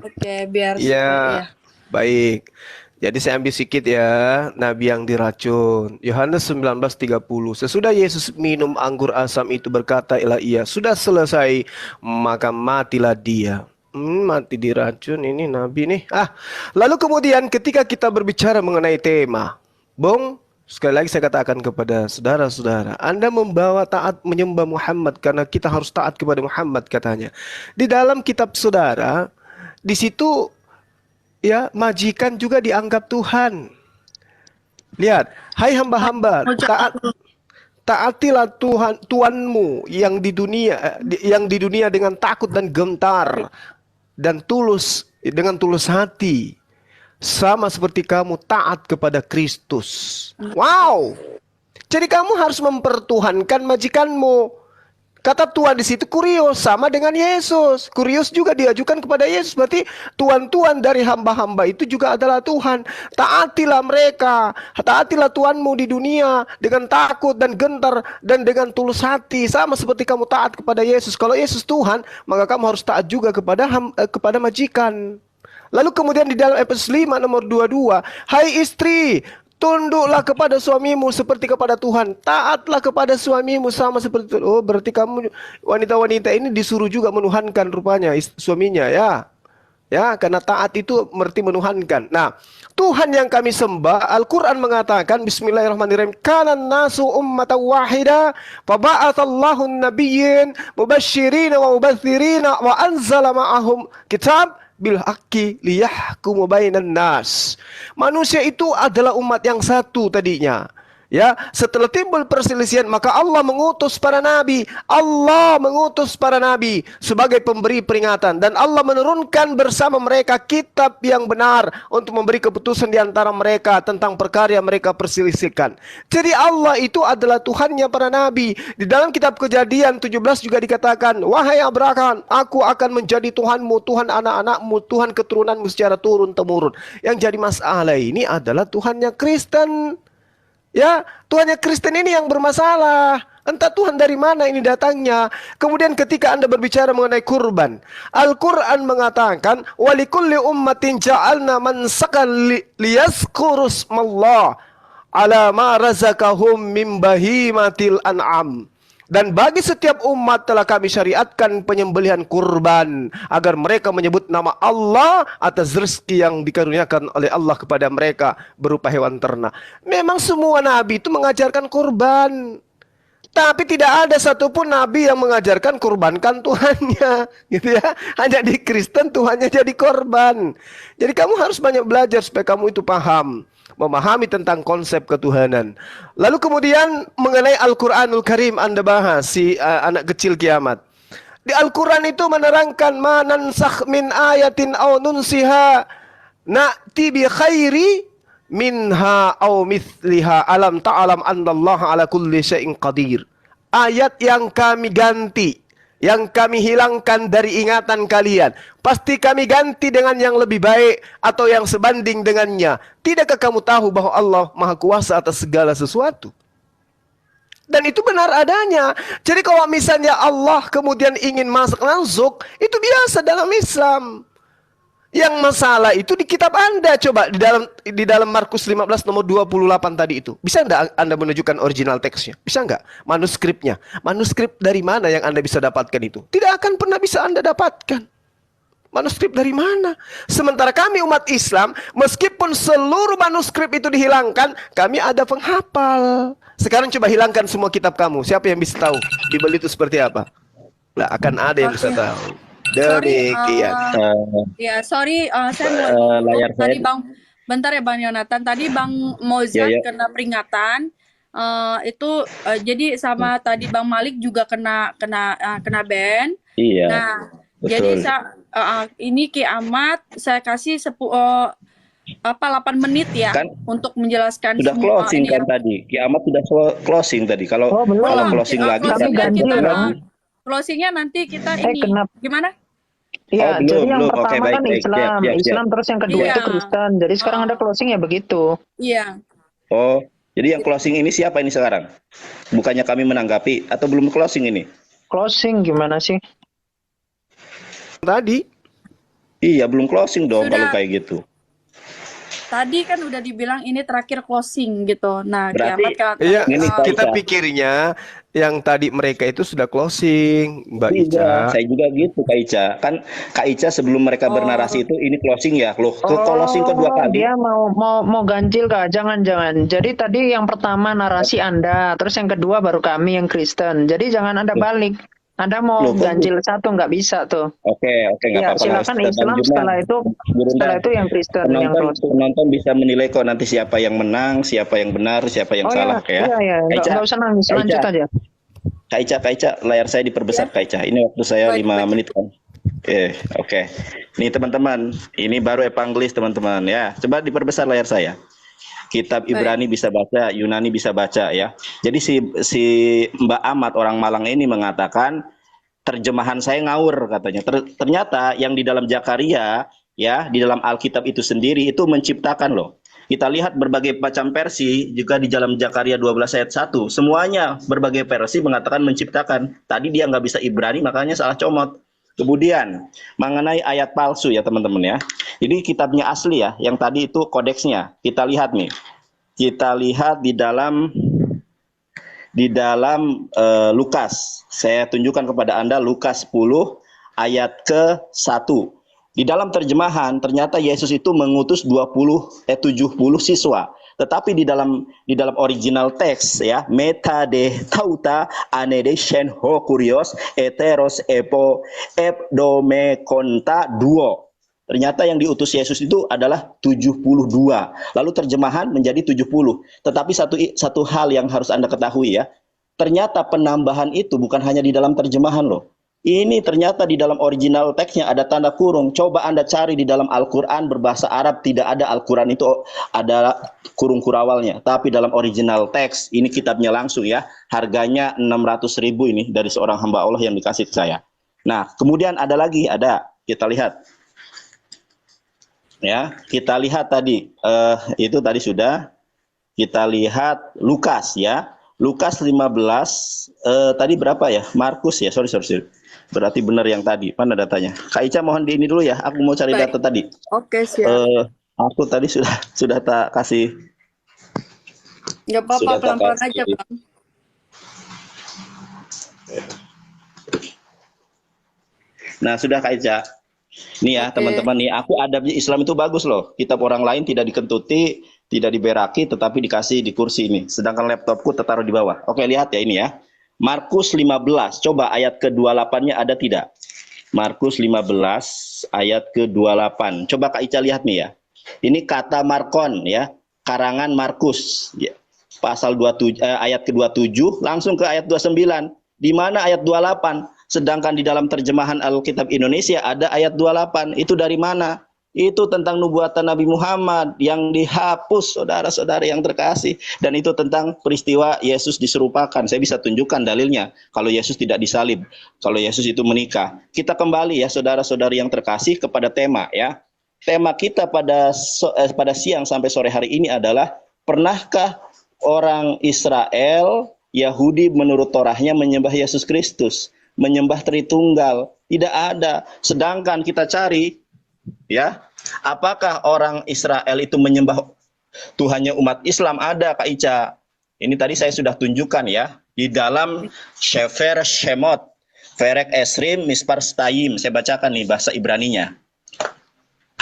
Oke, biar Ya, baik. Jadi saya ambil sedikit ya, nabi yang diracun. Yohanes 19:30. Sesudah Yesus minum anggur asam itu berkata ia, sudah selesai, maka matilah dia. Mati diracun ini nabi nih. Lalu kemudian ketika kita berbicara mengenai tema, sekali lagi saya katakan kepada saudara-saudara, Anda membawa taat menyembah Muhammad karena kita harus taat kepada Muhammad katanya. Di dalam kitab saudara, di situ ya majikan juga dianggap Tuhan. Lihat, hai hamba-hamba, taatilah Tuhanmu yang di dunia dengan takut dan gentar dan dengan tulus hati. Sama seperti kamu taat kepada Kristus. Wow. Jadi kamu harus mempertuhankan majikanmu. Kata Tuhan di situ Kurios, sama dengan Yesus. Kurios juga diajukan kepada Yesus. Berarti tuan-tuan dari hamba-hamba itu juga adalah Tuhan. Taatilah mereka. Taatilah Tuhanmu di dunia dengan takut dan gentar dan dengan tulus hati. Sama seperti kamu taat kepada Yesus. Kalau Yesus Tuhan, maka kamu harus taat juga kepada majikan. Lalu kemudian di dalam Efesus 5 nomor 22, hai istri, tunduklah kepada suamimu seperti kepada Tuhan. Taatlah kepada suamimu sama seperti Tuhan. Oh, berarti kamu wanita-wanita ini disuruh juga menuhankan rupanya suaminya ya. Ya, karena taat itu berarti menuhankan. Nah, Tuhan yang kami sembah, Al-Quran mengatakan, Bismillahirrahmanirrahim, kanan nasu ummatan wahida, faba'atallahu nabiyyin, mubasyirina wa mubathirina, wa anzala ma'ahum kitab, bil haqqi liyahkumu bainan nas. Manusia itu adalah umat yang satu tadinya. Ya, setelah timbul perselisihan maka Allah mengutus para nabi. Allah mengutus para nabi sebagai pemberi peringatan dan Allah menurunkan bersama mereka kitab yang benar untuk memberi keputusan di antara mereka tentang perkara yang mereka perselisihkan. Jadi Allah itu adalah Tuhannya para nabi. Di dalam kitab Kejadian 17 juga dikatakan, "Wahai Abraham, aku akan menjadi Tuhanmu, Tuhan anak-anakmu, Tuhan keturunanmu secara turun-temurun." Yang jadi masalah ini adalah Tuhannya Kristen. Ya, Tuhannya Kristen ini yang bermasalah. Entah Tuhan dari mana ini datangnya. Kemudian ketika Anda berbicara mengenai kurban, Al-Quran mengatakan, "Walikulli ummatin ja'alna mansakan liyazkuru smallah ala ma razaqahum min bahimatil an'am." Dan bagi setiap umat telah kami syariatkan penyembelihan kurban agar mereka menyebut nama Allah atas rezeki yang dikaruniakan oleh Allah kepada mereka berupa hewan ternak. Memang semua nabi itu mengajarkan kurban. Tapi tidak ada satupun nabi yang mengajarkan kurbankan Tuhannya, gitu ya. Hanya di Kristen Tuhannya jadi korban. Jadi kamu harus banyak belajar supaya kamu itu paham, memahami tentang konsep ketuhanan. Lalu kemudian mengenai Al-Quranul Karim Anda bahas, si anak kecil kiamat. Di Al-Quran itu menerangkan, "Ma nansakh min ayatin aw nunsiha na'ti bi khairi minha aw mithliha alam ta'lam annallaha ala kulli syai'in qadir." Ayat yang kami ganti, yang kami hilangkan dari ingatan kalian, pasti kami ganti dengan yang lebih baik atau yang sebanding dengannya. Tidakkah kamu tahu bahwa Allah Maha Kuasa atas segala sesuatu? Dan itu benar adanya. Jadi kalau misalnya Allah kemudian ingin masuk langsung, itu biasa dalam Islam. Yang masalah itu di kitab Anda. Coba di dalam Markus 15 nomor 28 tadi itu. Bisa enggak Anda menunjukkan original teksnya? Bisa enggak? Manuskripnya. Manuskrip dari mana yang Anda bisa dapatkan itu? Tidak akan pernah bisa Anda dapatkan. Manuskrip dari mana? Sementara kami umat Islam, meskipun seluruh manuskrip itu dihilangkan, kami ada penghafal. Sekarang coba hilangkan semua kitab kamu. Siapa yang bisa tahu Bible itu seperti apa? Lah akan ada yang bisa tahu. Demikian. Sorry, saya mau layar tadi saya. Bang, bentar ya Bang Yonatan. Tadi Bang Mozart Ya. kena peringatan. Jadi sama tadi Bang Malik juga kena ban. Iya. Nah, betul. jadi ini kiamat saya kasih 8 menit ya Kan untuk menjelaskan sudah semua closing ini kan ya. tadi. Kiamat sudah closing tadi. Kalau belum. kalau closing lagi Closingnya kan ganjil kita, dong. closingnya nanti kita ini kenapa? gimana? Iya, belum, jadi yang belum. Oke, pertama baik, kan baik. Islam, Siap. Islam terus yang kedua Iya. itu Kristen. Jadi sekarang ada closing ya begitu. Iya. Oh, jadi yang closing ini siapa ini sekarang? Bukannya kami menanggapi atau belum closing ini? Closing gimana sih? Tadi Iya, belum closing dong Sudah. kalau kayak gitu. Tadi kan udah dibilang ini terakhir closing gitu. Nah, Berarti- kiamat kan. iya, Ini kita Kak Ica. pikirnya yang tadi mereka itu sudah closing, Mbak Ica. Iya, saya juga gitu Kak Ica. Kan Kak Ica sebelum mereka bernarasi itu ini closing ya. Loh, closing kedua kali. Dia mau ganjil Kak? Jangan. Jadi tadi yang pertama narasi Anda, terus yang kedua baru kami yang Kristen. Jadi jangan Anda balik. Anda mau Loh, kok ganjil satu nggak bisa tuh. Oke, nggak Ya, apa-apa. silakan Ustaz Islam Anjuman. setelah itu yang Kristen yang closing. Penonton bisa menilai kok nanti siapa yang menang, siapa yang benar, siapa yang salah ya. Iya, Kak Ica, nggak usah nangis, Kak lanjut Ica. aja. Kak Ica, layar saya diperbesar Kak Ica. Ini waktu saya Baik, 5 baik. menit kan. Oke. Nih teman-teman, ini baru evangelis teman-teman ya. Coba diperbesar layar saya. Kitab Ibrani bisa baca, Yunani bisa baca ya. Jadi si Mbak Ahmad orang Malang ini mengatakan terjemahan saya ngawur katanya. Ternyata yang di dalam Zakaria ya, di dalam Alkitab itu sendiri itu menciptakan loh. Kita lihat berbagai macam versi juga di dalam Zakaria 12 ayat 1. Semuanya berbagai versi mengatakan menciptakan. Tadi dia nggak bisa Ibrani makanya salah comot. Kemudian mengenai ayat palsu ya teman-teman ya. Ini kitabnya asli ya, yang tadi itu kodeksnya. Kita lihat nih. Kita lihat di dalam Lukas. Saya tunjukkan kepada Anda Lukas 10 ayat ke-1. Di dalam terjemahan ternyata Yesus itu mengutus 70 siswa. Tetapi di dalam original teks ya, meta de tauta anede shen ho kurios eteros epo ep dome konta duo. Ternyata yang diutus Yesus itu adalah 72. Lalu terjemahan menjadi 70. Tetapi satu hal yang harus Anda ketahui ya. Ternyata penambahan itu bukan hanya di dalam terjemahan loh. Ini ternyata di dalam original teksnya ada tanda kurung. Coba Anda cari di dalam Al-Quran berbahasa Arab, tidak ada Al-Quran itu ada kurung kurawalnya. Tapi dalam original teks, ini kitabnya langsung ya. Harganya 600.000 ini dari seorang hamba Allah yang dikasih ke saya. Nah, kemudian ada lagi, kita lihat. Ya, kita lihat tadi, itu tadi sudah. Kita lihat Lukas ya. Lukas 15, tadi berapa ya? Markus ya, sorry. Berarti benar yang tadi. Mana datanya? Kak Ica mohon di ini dulu ya. Aku mau cari Baik. data tadi. Oke, siap. Aku tadi sudah tak kasih. Nggak apa-apa, sudah tak pelan-pelan kasih. aja, Bang. Nah, sudah Kak Ica. Nih ya, Oke. teman-teman nih, aku adabnya Islam itu bagus loh. Kitab orang lain tidak dikentuti, tidak diberaki, tetapi dikasih di kursi ini. Sedangkan laptopku tertaruh di bawah. Oke, lihat ya ini ya. Markus 15, coba ayat ke-28-nya ada tidak? Markus 15 ayat ke-28. Coba Kak Ica lihat nih ya. Ini kata Markon ya, karangan Markus ya. Pasal 27 ayat ke-27 langsung ke ayat 29. Di mana ayat 28? Sedangkan di dalam terjemahan Alkitab Indonesia ada ayat 28. Itu dari mana? Itu tentang nubuatan Nabi Muhammad yang dihapus, saudara-saudara yang terkasih. Dan itu tentang peristiwa Yesus diserupakan. Saya bisa tunjukkan dalilnya. Kalau Yesus tidak disalib, kalau Yesus itu menikah. Kita kembali ya saudara-saudari yang terkasih kepada tema ya. Tema kita pada siang sampai sore hari ini adalah, pernahkah orang Israel, Yahudi menurut Torahnya menyembah Yesus Kristus? Menyembah Tritunggal? Tidak ada. Sedangkan kita cari ya, apakah orang Israel itu menyembah Tuhannya umat Islam? Ada Kak Ica. Ini tadi saya sudah tunjukkan ya di dalam Sefer Shemot, Perek Esrim Mispar Stayim. Saya bacakan nih bahasa Ibraninya.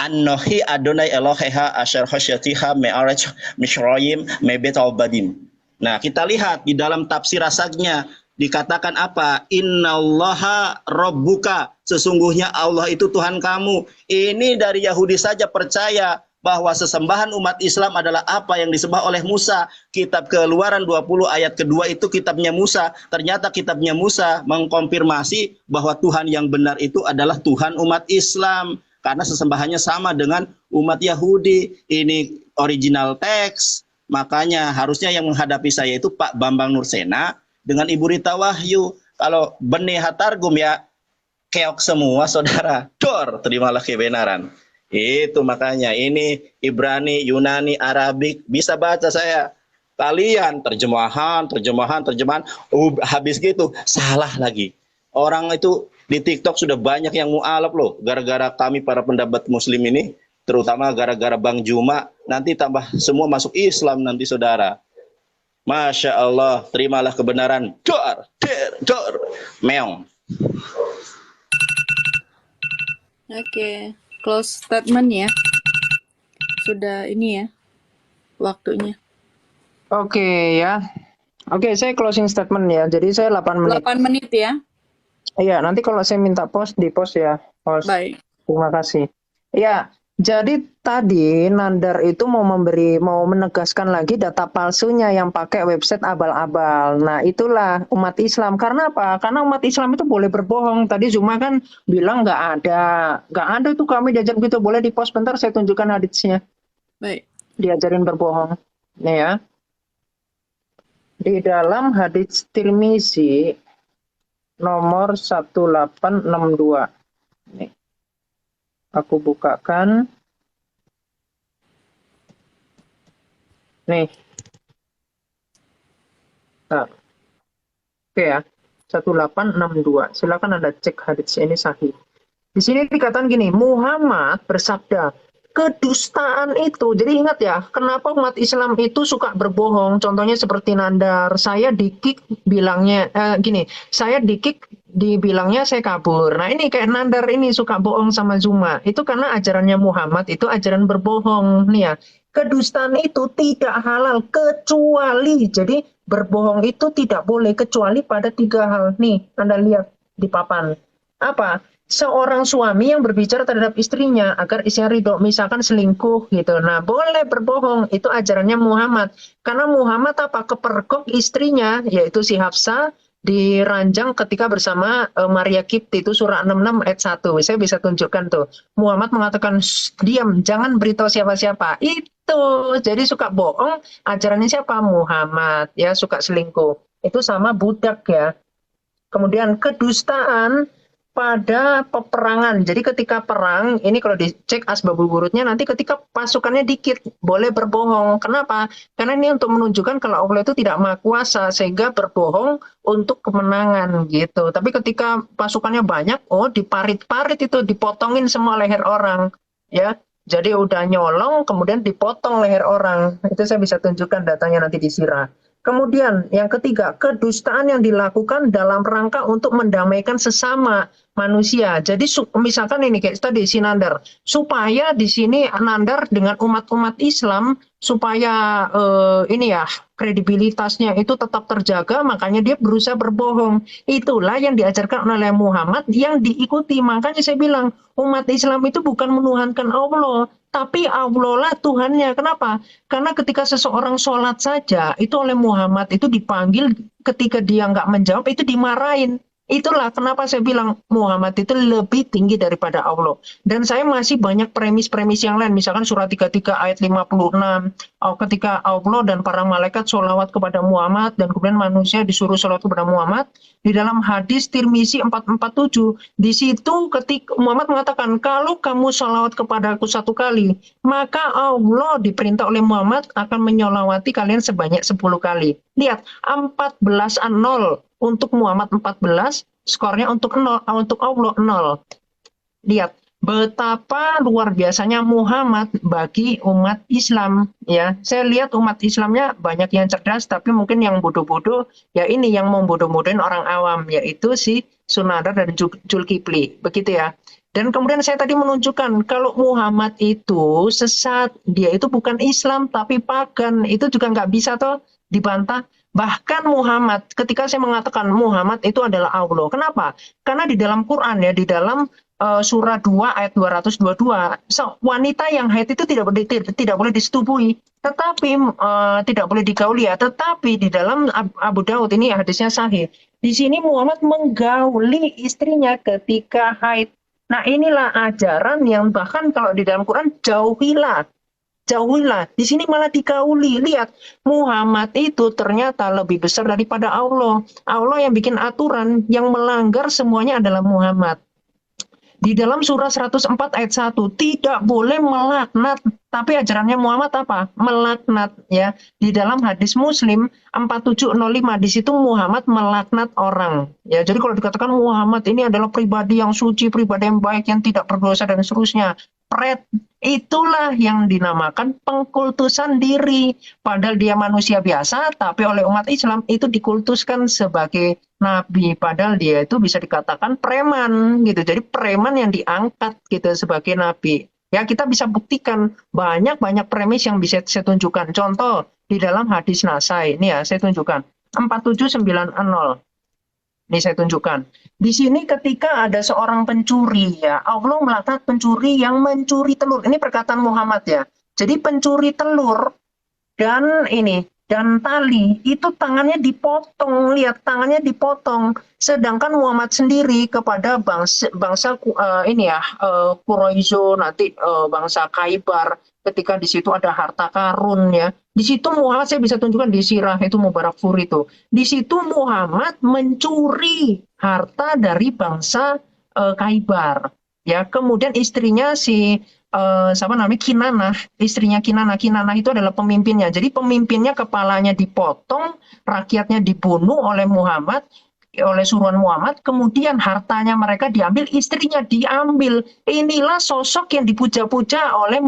Anohi Adonai Eloheha Asher Hoshetiha Me'arech Mishroyim Mebet Albadim. Nah, kita lihat di dalam tafsir rasanya dikatakan apa? Innallaha rabbuka, sesungguhnya Allah itu Tuhan kamu. Ini dari Yahudi saja percaya bahwa sesembahan umat Islam adalah apa yang disembah oleh Musa. Kitab Keluaran 20 ayat kedua itu kitabnya Musa. Ternyata kitabnya Musa mengkonfirmasi bahwa Tuhan yang benar itu adalah Tuhan umat Islam. Karena sesembahannya sama dengan umat Yahudi. Ini original teks. Makanya harusnya yang menghadapi saya itu Pak Bambang Nursena dengan Ibu Rita Wahyu. Kalau benih hatargum ya keok semua saudara. Dor, terimalah kebenaran. Itu makanya ini Ibrani, Yunani, Arabik bisa baca saya. Kalian terjemahan. Habis gitu salah lagi. Orang itu di TikTok sudah banyak yang mualaf loh. Gara-gara kami para pendapat Muslim ini, terutama gara-gara Bang Juma, nanti tambah semua masuk Islam nanti saudara. Masya Allah, terimalah kebenaran. Dor, meong. Oke, close statement ya. Sudah ini ya, waktunya. Oke ya. Oke, saya closing statement ya. Jadi saya 8 menit. 8 menit ya. Iya, nanti kalau saya minta post, di post ya. Post. Baik. Terima kasih. Ya, jadi tadi Nandar itu mau menegaskan lagi data palsunya yang pakai website abal-abal. Nah, itulah umat Islam. Karena apa? Karena umat Islam itu boleh berbohong. Tadi Zuma kan bilang nggak ada tuh kami diajar gitu. Boleh di post bentar, saya tunjukkan haditsnya. Baik. Diajarin berbohong. Nih ya. Di dalam hadits Tirmizi nomor 1862. Nih. Aku bukakan. Nih. Nah. Oke ya. 1862. Silakan Anda cek hadits ini sahih. Di sini dikatakan gini, Muhammad bersabda, kedustaan itu. Jadi ingat ya, kenapa umat Islam itu suka berbohong? Contohnya seperti Nandar, saya dikik bilangnya saya dikik dibilangnya saya kabur. Nah, ini kayak Nandar ini suka bohong sama Zuma. Itu karena ajarannya Muhammad itu ajaran berbohong nih ya. Kedustaan itu tidak halal kecuali, jadi berbohong itu tidak boleh kecuali pada 3 hal. Nih, Anda lihat di papan. Apa? seorang suami yang berbicara terhadap istrinya agar istrinya ridho, misalkan selingkuh gitu. Nah, boleh berbohong, itu ajarannya Muhammad. Karena Muhammad apa? Kepergok istrinya, yaitu si Hafsah, diranjang ketika bersama Maria Kipti, itu surah 66 ayat 1. Saya bisa tunjukkan tuh. Muhammad mengatakan, "Shh, diam, jangan beritahu siapa-siapa." Itu, jadi suka bohong, ajarannya siapa? Muhammad, ya, suka selingkuh. Itu sama budak ya. Kemudian kedustaan pada peperangan. Jadi ketika perang, ini kalau dicek asbabul wurudnya, nanti ketika pasukannya dikit, boleh berbohong. Kenapa? Karena ini untuk menunjukkan kalau Allah itu tidak maha kuasa, sehingga berbohong untuk kemenangan gitu. Tapi ketika pasukannya banyak, oh diparit-parit itu, dipotongin semua leher orang. Ya, jadi udah nyolong, kemudian dipotong leher orang. Itu saya bisa tunjukkan datanya nanti di sirah. Kemudian yang ketiga, kedustaan yang dilakukan dalam rangka untuk mendamaikan sesama manusia. Jadi misalkan ini kayak tadi si Nandar, supaya di sini Nandar dengan umat-umat Islam supaya ini ya kredibilitasnya itu tetap terjaga, makanya dia berusaha berbohong. Itulah yang diajarkan oleh Muhammad yang diikuti. Makanya saya bilang umat Islam itu bukan menuhankan Allah, tapi Allah lah Tuhannya. Kenapa? Karena ketika seseorang sholat saja, itu oleh Muhammad itu dipanggil, ketika dia nggak menjawab, itu dimarahin. Itulah kenapa saya bilang Muhammad itu lebih tinggi daripada Allah. Dan saya masih banyak premis-premis yang lain. Misalkan surah 33 ayat 56. Ketika Allah dan para malaikat sholawat kepada Muhammad, dan kemudian manusia disuruh sholawat kepada Muhammad. Di dalam hadis Tirmizi 447, di situ ketika Muhammad mengatakan, kalau kamu sholawat kepada aku 1 kali, maka Allah diperintah oleh Muhammad akan menyolawati kalian sebanyak 10 kali. Lihat, 14-0 untuk Muhammad 14, skornya untuk Allah 0. Lihat betapa luar biasanya Muhammad bagi umat Islam ya. Saya lihat umat Islamnya banyak yang cerdas, tapi mungkin yang bodoh-bodoh ya, ini yang membodoh-bodohin orang awam, yaitu si Sunadar dan Zulkifli, begitu ya. Dan kemudian saya tadi menunjukkan kalau Muhammad itu sesat, dia itu bukan Islam tapi pagan, itu juga nggak bisa toh dibantah. Bahkan Muhammad, ketika saya mengatakan Muhammad itu adalah Allah, kenapa? Karena di dalam Quran ya, di dalam surah 2 ayat 222, wanita yang haid itu tidak boleh disetubui, tetapi tidak boleh digauli ya. Tetapi di dalam Abu Daud, ini hadisnya sahih, di sini Muhammad menggauli istrinya ketika haid. Nah, inilah ajaran yang bahkan kalau di dalam Quran jauhilah. Di sini malah digauli. Lihat, Muhammad itu ternyata lebih besar daripada Allah. Allah yang bikin aturan, yang melanggar semuanya adalah Muhammad. Di dalam surah 104 ayat 1, tidak boleh melaknat. Tapi ajarannya Muhammad apa? Melaknat ya. Di dalam hadis Muslim 4705, di situ Muhammad melaknat orang. Ya, jadi kalau dikatakan Muhammad ini adalah pribadi yang suci, pribadi yang baik, yang tidak berdosa dan seterusnya, itulah yang dinamakan pengkultusan diri. Padahal dia manusia biasa, tapi oleh umat Islam itu dikultuskan sebagai nabi. Padahal dia itu bisa dikatakan preman gitu. Jadi preman yang diangkat gitu sebagai nabi. Ya, kita bisa buktikan banyak premis yang bisa saya tunjukkan. Contoh di dalam hadis Nasai. Ini ya, saya tunjukkan 4790. Ini saya tunjukkan. Di sini ketika ada seorang pencuri ya, Allah melaknat pencuri yang mencuri telur. Ini perkataan Muhammad ya. Jadi pencuri telur dan tali itu tangannya dipotong. Lihat, tangannya dipotong. Sedangkan Muhammad sendiri kepada bangsa Quraisy, nanti bangsa Khaybar, ketika di situ ada harta karun ya. Di situ Muhammad, saya bisa tunjukkan di sirah itu Mubarak Furi itu. Di situ Muhammad mencuri harta dari bangsa Khaybar. Ya, kemudian istrinya Kinanah, istrinya Kinanah itu adalah pemimpinnya. Jadi pemimpinnya kepalanya dipotong, rakyatnya dibunuh oleh Muhammad, oleh suruhan Muhammad, kemudian hartanya mereka diambil, istrinya diambil. Inilah sosok yang dipuja-puja oleh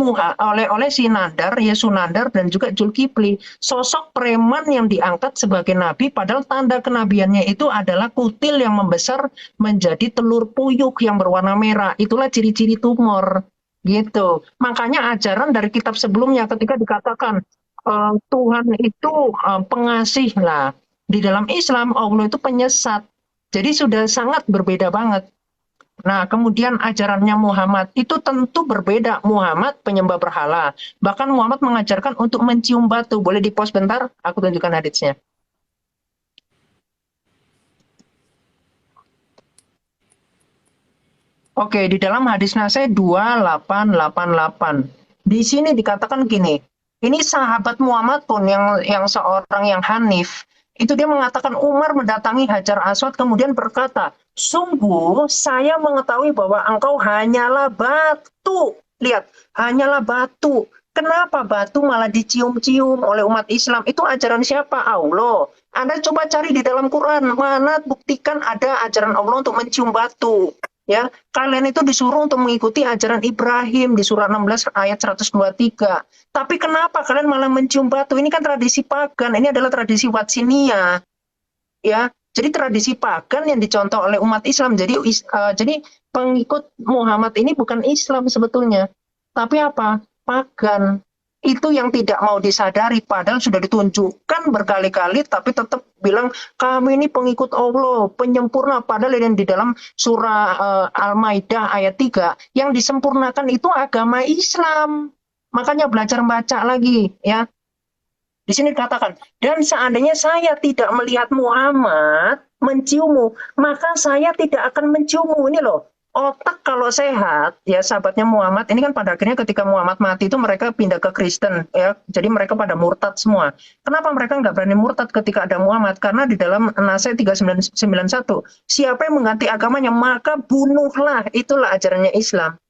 si Nandar, ya Sunandar dan juga Zulkifli. Sosok preman yang diangkat sebagai nabi, padahal tanda kenabiannya itu adalah kutil yang membesar menjadi telur puyuh yang berwarna merah. Itulah ciri-ciri tumor. Gitu. Makanya ajaran dari kitab sebelumnya ketika dikatakan Tuhan itu pengasih lah. Di dalam Islam Allah itu penyesat. Jadi sudah sangat berbeda banget. Nah, kemudian ajarannya Muhammad itu tentu berbeda. Muhammad penyembah berhala. Bahkan Muhammad mengajarkan untuk mencium batu. Boleh di-pause bentar? Aku tunjukkan haditsnya. Oke, di dalam hadis Nasai 2888. Di sini dikatakan gini, ini sahabat Muhammad pun yang seorang yang Hanif, itu dia mengatakan Umar mendatangi Hajar Aswad kemudian berkata, sungguh saya mengetahui bahwa engkau hanyalah batu. Lihat, hanyalah batu. Kenapa batu malah dicium-cium oleh umat Islam? Itu ajaran siapa? Allah. Anda coba cari di dalam Quran, mana buktikan ada ajaran Allah untuk mencium batu. Ya, kalian itu disuruh untuk mengikuti ajaran Ibrahim di surah 16 ayat 123. Tapi kenapa kalian malah mencium batu? Ini kan tradisi pagan. Ini adalah tradisi Watsinia. Ya, jadi tradisi pagan yang dicontoh oleh umat Islam. Jadi pengikut Muhammad ini bukan Islam sebetulnya, tapi apa? Pagan. Itu yang tidak mau disadari, padahal sudah ditunjukkan berkali-kali, tapi tetap bilang kami ini pengikut Allah, penyempurna. Padahal yang di dalam surah Al-Maidah ayat 3 yang disempurnakan itu agama Islam. Makanya belajar baca lagi, ya. Di sini dikatakan, dan seandainya saya tidak melihat Muhammad menciummu, maka saya tidak akan menciummu. Ini loh. Otak kalau sehat, ya sahabatnya Muhammad, ini kan pada akhirnya ketika Muhammad mati itu mereka pindah ke Kristen, ya. Jadi mereka pada murtad semua. Kenapa mereka nggak berani murtad ketika ada Muhammad? Karena di dalam Nasai 3991, siapa yang mengganti agamanya, maka bunuhlah. Itulah ajarannya Islam.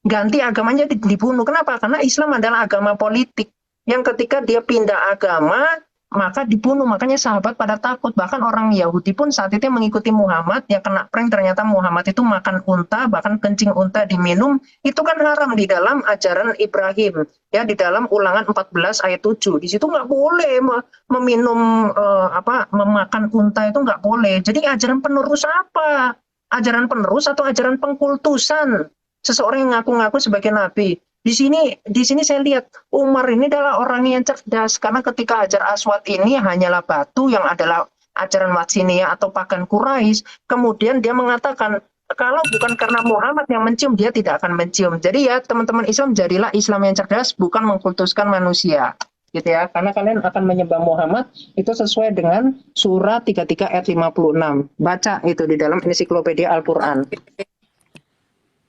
Ganti agamanya dibunuh. Kenapa? Karena Islam adalah agama politik. Yang ketika dia pindah agama, maka dibunuh. Makanya sahabat pada takut. Bahkan orang Yahudi pun saat itu mengikuti Muhammad, yang kena prank ternyata Muhammad itu makan unta, bahkan kencing unta diminum. Itu kan haram di dalam ajaran Ibrahim, ya, di dalam Ulangan 14 ayat 7. Di situ nggak boleh meminum memakan unta, itu nggak boleh. Jadi ajaran penerus apa? Ajaran penerus atau ajaran pengkultusan seseorang yang ngaku-ngaku sebagai nabi? Di sini saya lihat Umar ini adalah orang yang cerdas, karena ketika Hajar Aswad ini hanyalah batu yang adalah ajaran Watsinia atau pagan Quraisy, kemudian dia mengatakan kalau bukan karena Muhammad yang mencium, dia tidak akan mencium. Jadi ya teman-teman Islam, jadilah Islam yang cerdas, bukan mengkultuskan manusia, gitu ya. Karena kalian akan menyembah Muhammad itu sesuai dengan surah 33 ayat 56. Baca itu di dalam ensiklopedia Al-Qur'an.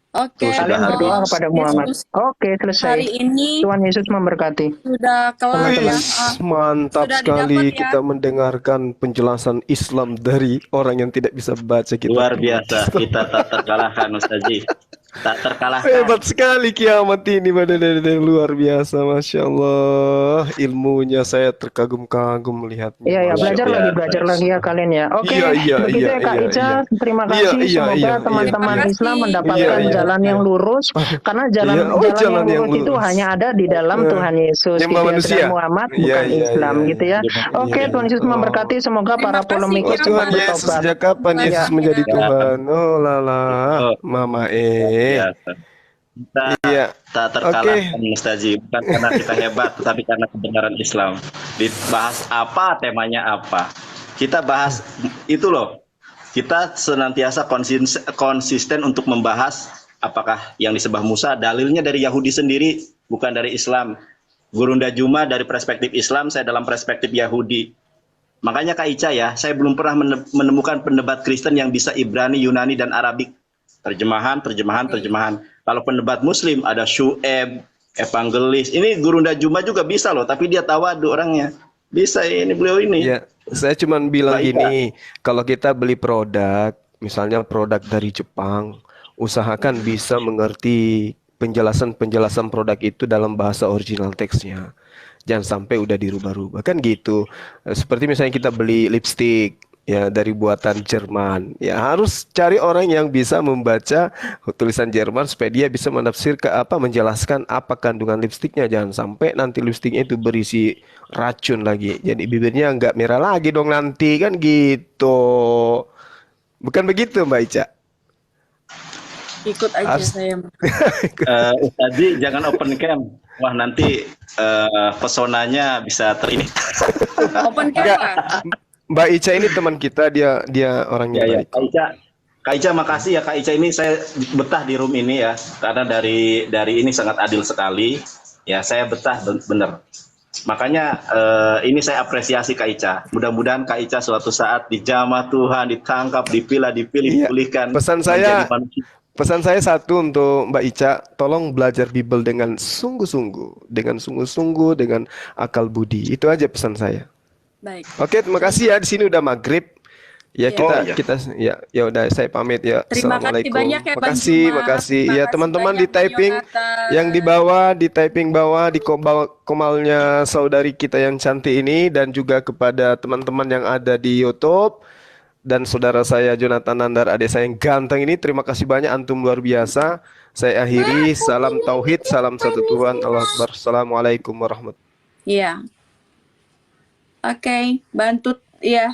Oke, Kalian berdoa kepada Muhammad. Yesus, Oke, selesai. hari ini Tuhan Yesus memberkati. sudah kelar ya. Mantap Sudah sekali didapat ya. kita mendengarkan penjelasan Islam dari orang yang tidak bisa baca kita. Luar biasa, kita tak terkalahkan Ustazi. Tak terkalahkan. Hebat sekali kiamat ini, benar-benar luar biasa, Masya Allah. Ilmunya saya terkagum-kagum melihatnya. Iya, ya, Masya belajar Allah. lagi, belajar lagi ya kalian ya. Oke, Iya, begitu iya, ya Kak iya, Ica. iya. Terima Iya, kasih. iya, Semoga iya, teman-teman iya. Islam Iya, mendapatkan iya. jalan yang lurus. Karena jalan Iya, oh, jalan yang lurus itu hanya ada di dalam Tuhan Yesus. Nyembah Gitu ya. manusia. Sedang Muhammad Iya, bukan iya, Islam, iya. gitu ya. Oke, Iya. Tuhan Yesus Oh. memberkati. Semoga para Terima kasih, polemikus ya, Tuhan Pak. Yesus, bertobat. sejak kapan Iya. Yesus menjadi Iya. Tuhan? Oh lala, Oh. Mama Biasa. Kita Iya. tak terkalahkan Ustazi, bukan karena kita hebat, tetapi karena kebenaran Islam. Dibahas apa, temanya apa. Kita bahas itu loh. Kita senantiasa konsisten untuk membahas apakah yang disembah Musa dalilnya dari Yahudi sendiri, bukan dari Islam. Gurunda Juma dari perspektif Islam, saya dalam perspektif Yahudi. Makanya Kak Ica ya, saya belum pernah menemukan pendebat Kristen yang bisa Ibrani, Yunani, dan Arabik. Terjemahan. Kalau pendebat Muslim ada Syu'eb, evangelis. Ini Gurunda Juma juga bisa loh, tapi dia tawadu orangnya. Bisa ini beliau ini. Ya, saya cuma bilang Baik, ini, kalau kita beli produk, misalnya produk dari Jepang, usahakan bisa mengerti penjelasan produk itu dalam bahasa original teksnya. Jangan sampai udah dirubah-rubah, kan gitu. Seperti misalnya kita beli lipstick ya dari buatan Jerman, ya harus cari orang yang bisa membaca tulisan Jerman supaya dia bisa menjelaskan apa kandungan lipstiknya. Jangan sampai nanti lipstiknya itu berisi racun lagi, jadi bibirnya nggak merah lagi dong nanti, kan gitu. Bukan begitu Mbak Ica? Ikut aja As- saya. Ustazi jangan open cam. Wah nanti pesonanya bisa terini. Open Enggak. camera. Mbak Ica ini teman kita, dia orangnya Ya, baik. Kak Ica, Kak Ica, makasih ya Kak Ica, ini saya betah di room ini ya, karena dari ini sangat adil sekali. Ya, saya betah bener. Makanya ini saya apresiasi Kak Ica. Mudah-mudahan Kak Ica suatu saat dijamah Tuhan, ditangkap, dipilih, Iya. dipulihkan. Pesan menjadi saya manusia. Pesan saya satu untuk Mbak Ica, tolong belajar Bible dengan sungguh-sungguh, dengan akal budi. Itu aja pesan saya. Baik. Oke, terima kasih ya. Di sini udah maghrib. Ya Iya. kita ya udah saya pamit ya. Terima kasih Assalamualaikum. banyak ya Bang Makasih, Juma. makasih. Terima Ya kasih teman-teman banyak, di Bang typing Yonatan. yang di typing bawah di komalnya saudari kita yang cantik ini, dan juga kepada teman-teman yang ada di YouTube dan saudara saya Jonathan Nandar, adik saya yang ganteng ini. Terima kasih banyak, antum luar biasa. Saya akhiri, salam tauhid, salam satu Tuhan, Allah Akbar. Assalamualaikum warahmatullahi wabarakatuh. Iya. Oke, bantu ya.